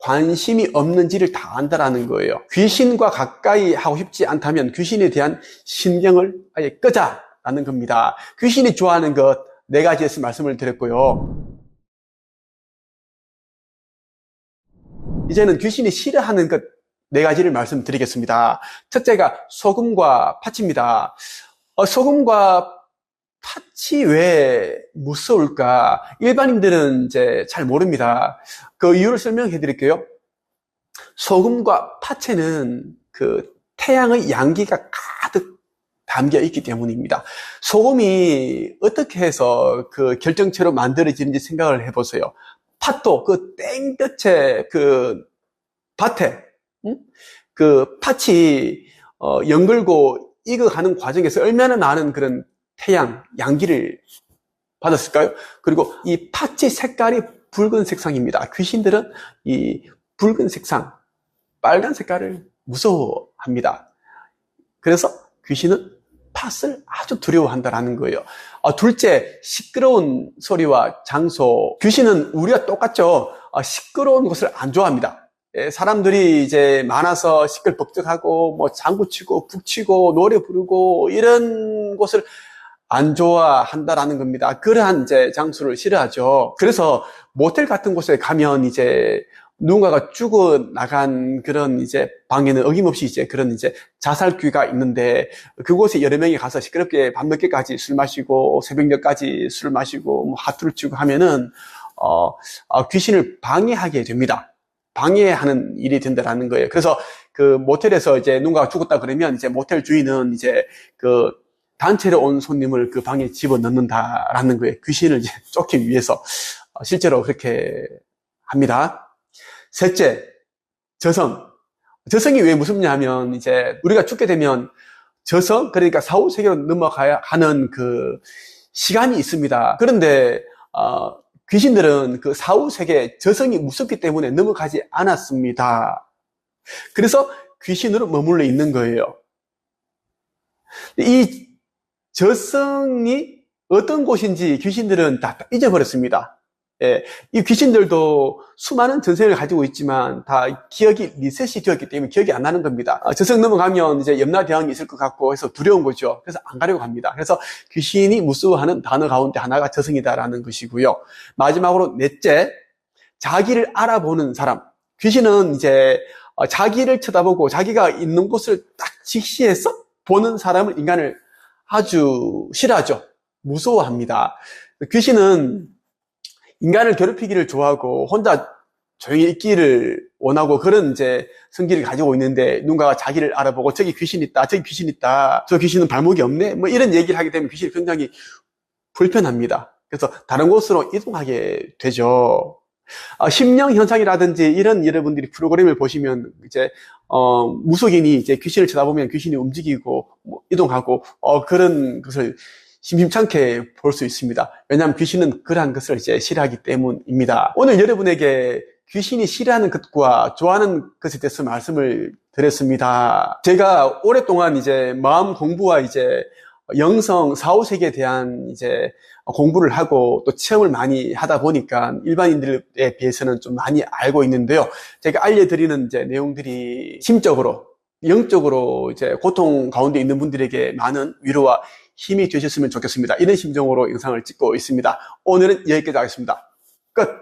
관심이 없는지를 다 안다라는 거예요. 귀신과 가까이 하고 싶지 않다면 귀신에 대한 신경을 아예 끄자라는 겁니다. 귀신이 좋아하는 것 4가지에서 말씀을 드렸고요. 이제는 귀신이 싫어하는 것 4가지를 말씀드리겠습니다. 첫째가 소금과 팥입니다. 소금과 팥이 왜 무서울까? 일반인들은 이제 잘 모릅니다. 그 이유를 설명해 드릴게요. 소금과 팥에는 그 태양의 양기가 가득 담겨 있기 때문입니다. 소금이 어떻게 해서 그 결정체로 만들어지는지 생각을 해보세요. 팥도 그 땡볕에 그 밭에 그 팥이 연글고 익어가는 과정에서 얼마나 많은 그런 태양, 양기를 받았을까요? 그리고 이 팥의 색깔이 붉은 색상입니다. 귀신들은 이 붉은 색상, 빨간 색깔을 무서워합니다. 그래서 귀신은 팥을 아주 두려워한다는 거예요. 둘째, 시끄러운 소리와 장소. 귀신은 우리와 똑같죠. 시끄러운 곳을 안 좋아합니다. 사람들이 이제 많아서 시끌벅적하고 뭐 장구치고 북치고 노래 부르고 이런 곳을 안 좋아한다라는 겁니다. 그러한 이제 장소를 싫어하죠. 그래서 모텔 같은 곳에 가면 이제 누군가가 죽어나간 그런 이제 방에는 어김없이 이제 그런 이제 자살귀가 있는데 그곳에 여러 명이 가서 시끄럽게 밤늦게까지 술 마시고 새벽녘까지 술 마시고 뭐 하투를 치고 하면은 귀신을 방해하게 됩니다. 방해하는 일이 된다라는 거예요. 그래서 그 모텔에서 이제 누군가가 죽었다 그러면 이제 모텔 주인은 이제 그 단체로 온 손님을 그 방에 집어넣는다라는 거예요. 귀신을 이제 쫓기 위해서 실제로 그렇게 합니다. 셋째, 저성. 저성이 왜 무섭냐 하면 이제 우리가 죽게 되면 저성, 그러니까 사후세계로 넘어가야 하는 그 시간이 있습니다. 그런데 귀신들은 그 사후세계 저성이 무섭기 때문에 넘어가지 않았습니다. 그래서 귀신으로 머물러 있는 거예요. 이 저성이 어떤 곳인지 귀신들은 다 잊어버렸습니다. 이 귀신들도 수많은 전생을 가지고 있지만 다 기억이 리셋이 되었기 때문에 기억이 안 나는 겁니다. 저성 넘어가면 이제 염라대왕이 있을 것 같고 해서 두려운 거죠. 그래서 안 가려고 합니다. 그래서 귀신이 무서워하는 단어 가운데 하나가 저성이다라는 것이고요. 마지막으로 넷째, 자기를 알아보는 사람. 귀신은 이제 자기를 쳐다보고 자기가 있는 곳을 딱 직시해서 보는 사람을 인간을 아주 싫어하죠. 무서워합니다. 귀신은 인간을 괴롭히기를 좋아하고 혼자 조용히 있기를 원하고 그런 이제 성질을 가지고 있는데 누군가가 자기를 알아보고 저기 귀신 있다, 저기 귀신 있다, 저 귀신은 발목이 없네, 뭐 이런 얘기를 하게 되면 귀신이 굉장히 불편합니다. 그래서 다른 곳으로 이동하게 되죠. 심령 현상이라든지 이런 여러분들이 프로그램을 보시면 이제 무속인이 이제 귀신을 쳐다보면 귀신이 움직이고 뭐 이동하고 그런 것을 심심찮게 볼 수 있습니다. 왜냐하면 귀신은 그러한 것을 이제 싫어하기 때문입니다. 오늘 여러분에게 귀신이 싫어하는 것과 좋아하는 것에 대해서 말씀을 드렸습니다. 제가 오랫동안 이제 마음 공부와 이제 영성, 사후세계에 대한 이제 공부를 하고 또 체험을 많이 하다 보니까 일반인들에 비해서는 좀 많이 알고 있는데요. 제가 알려드리는 이제 내용들이 심적으로, 영적으로 이제 고통 가운데 있는 분들에게 많은 위로와 힘이 되셨으면 좋겠습니다. 이런 심정으로 영상을 찍고 있습니다. 오늘은 여기까지 하겠습니다. 끝!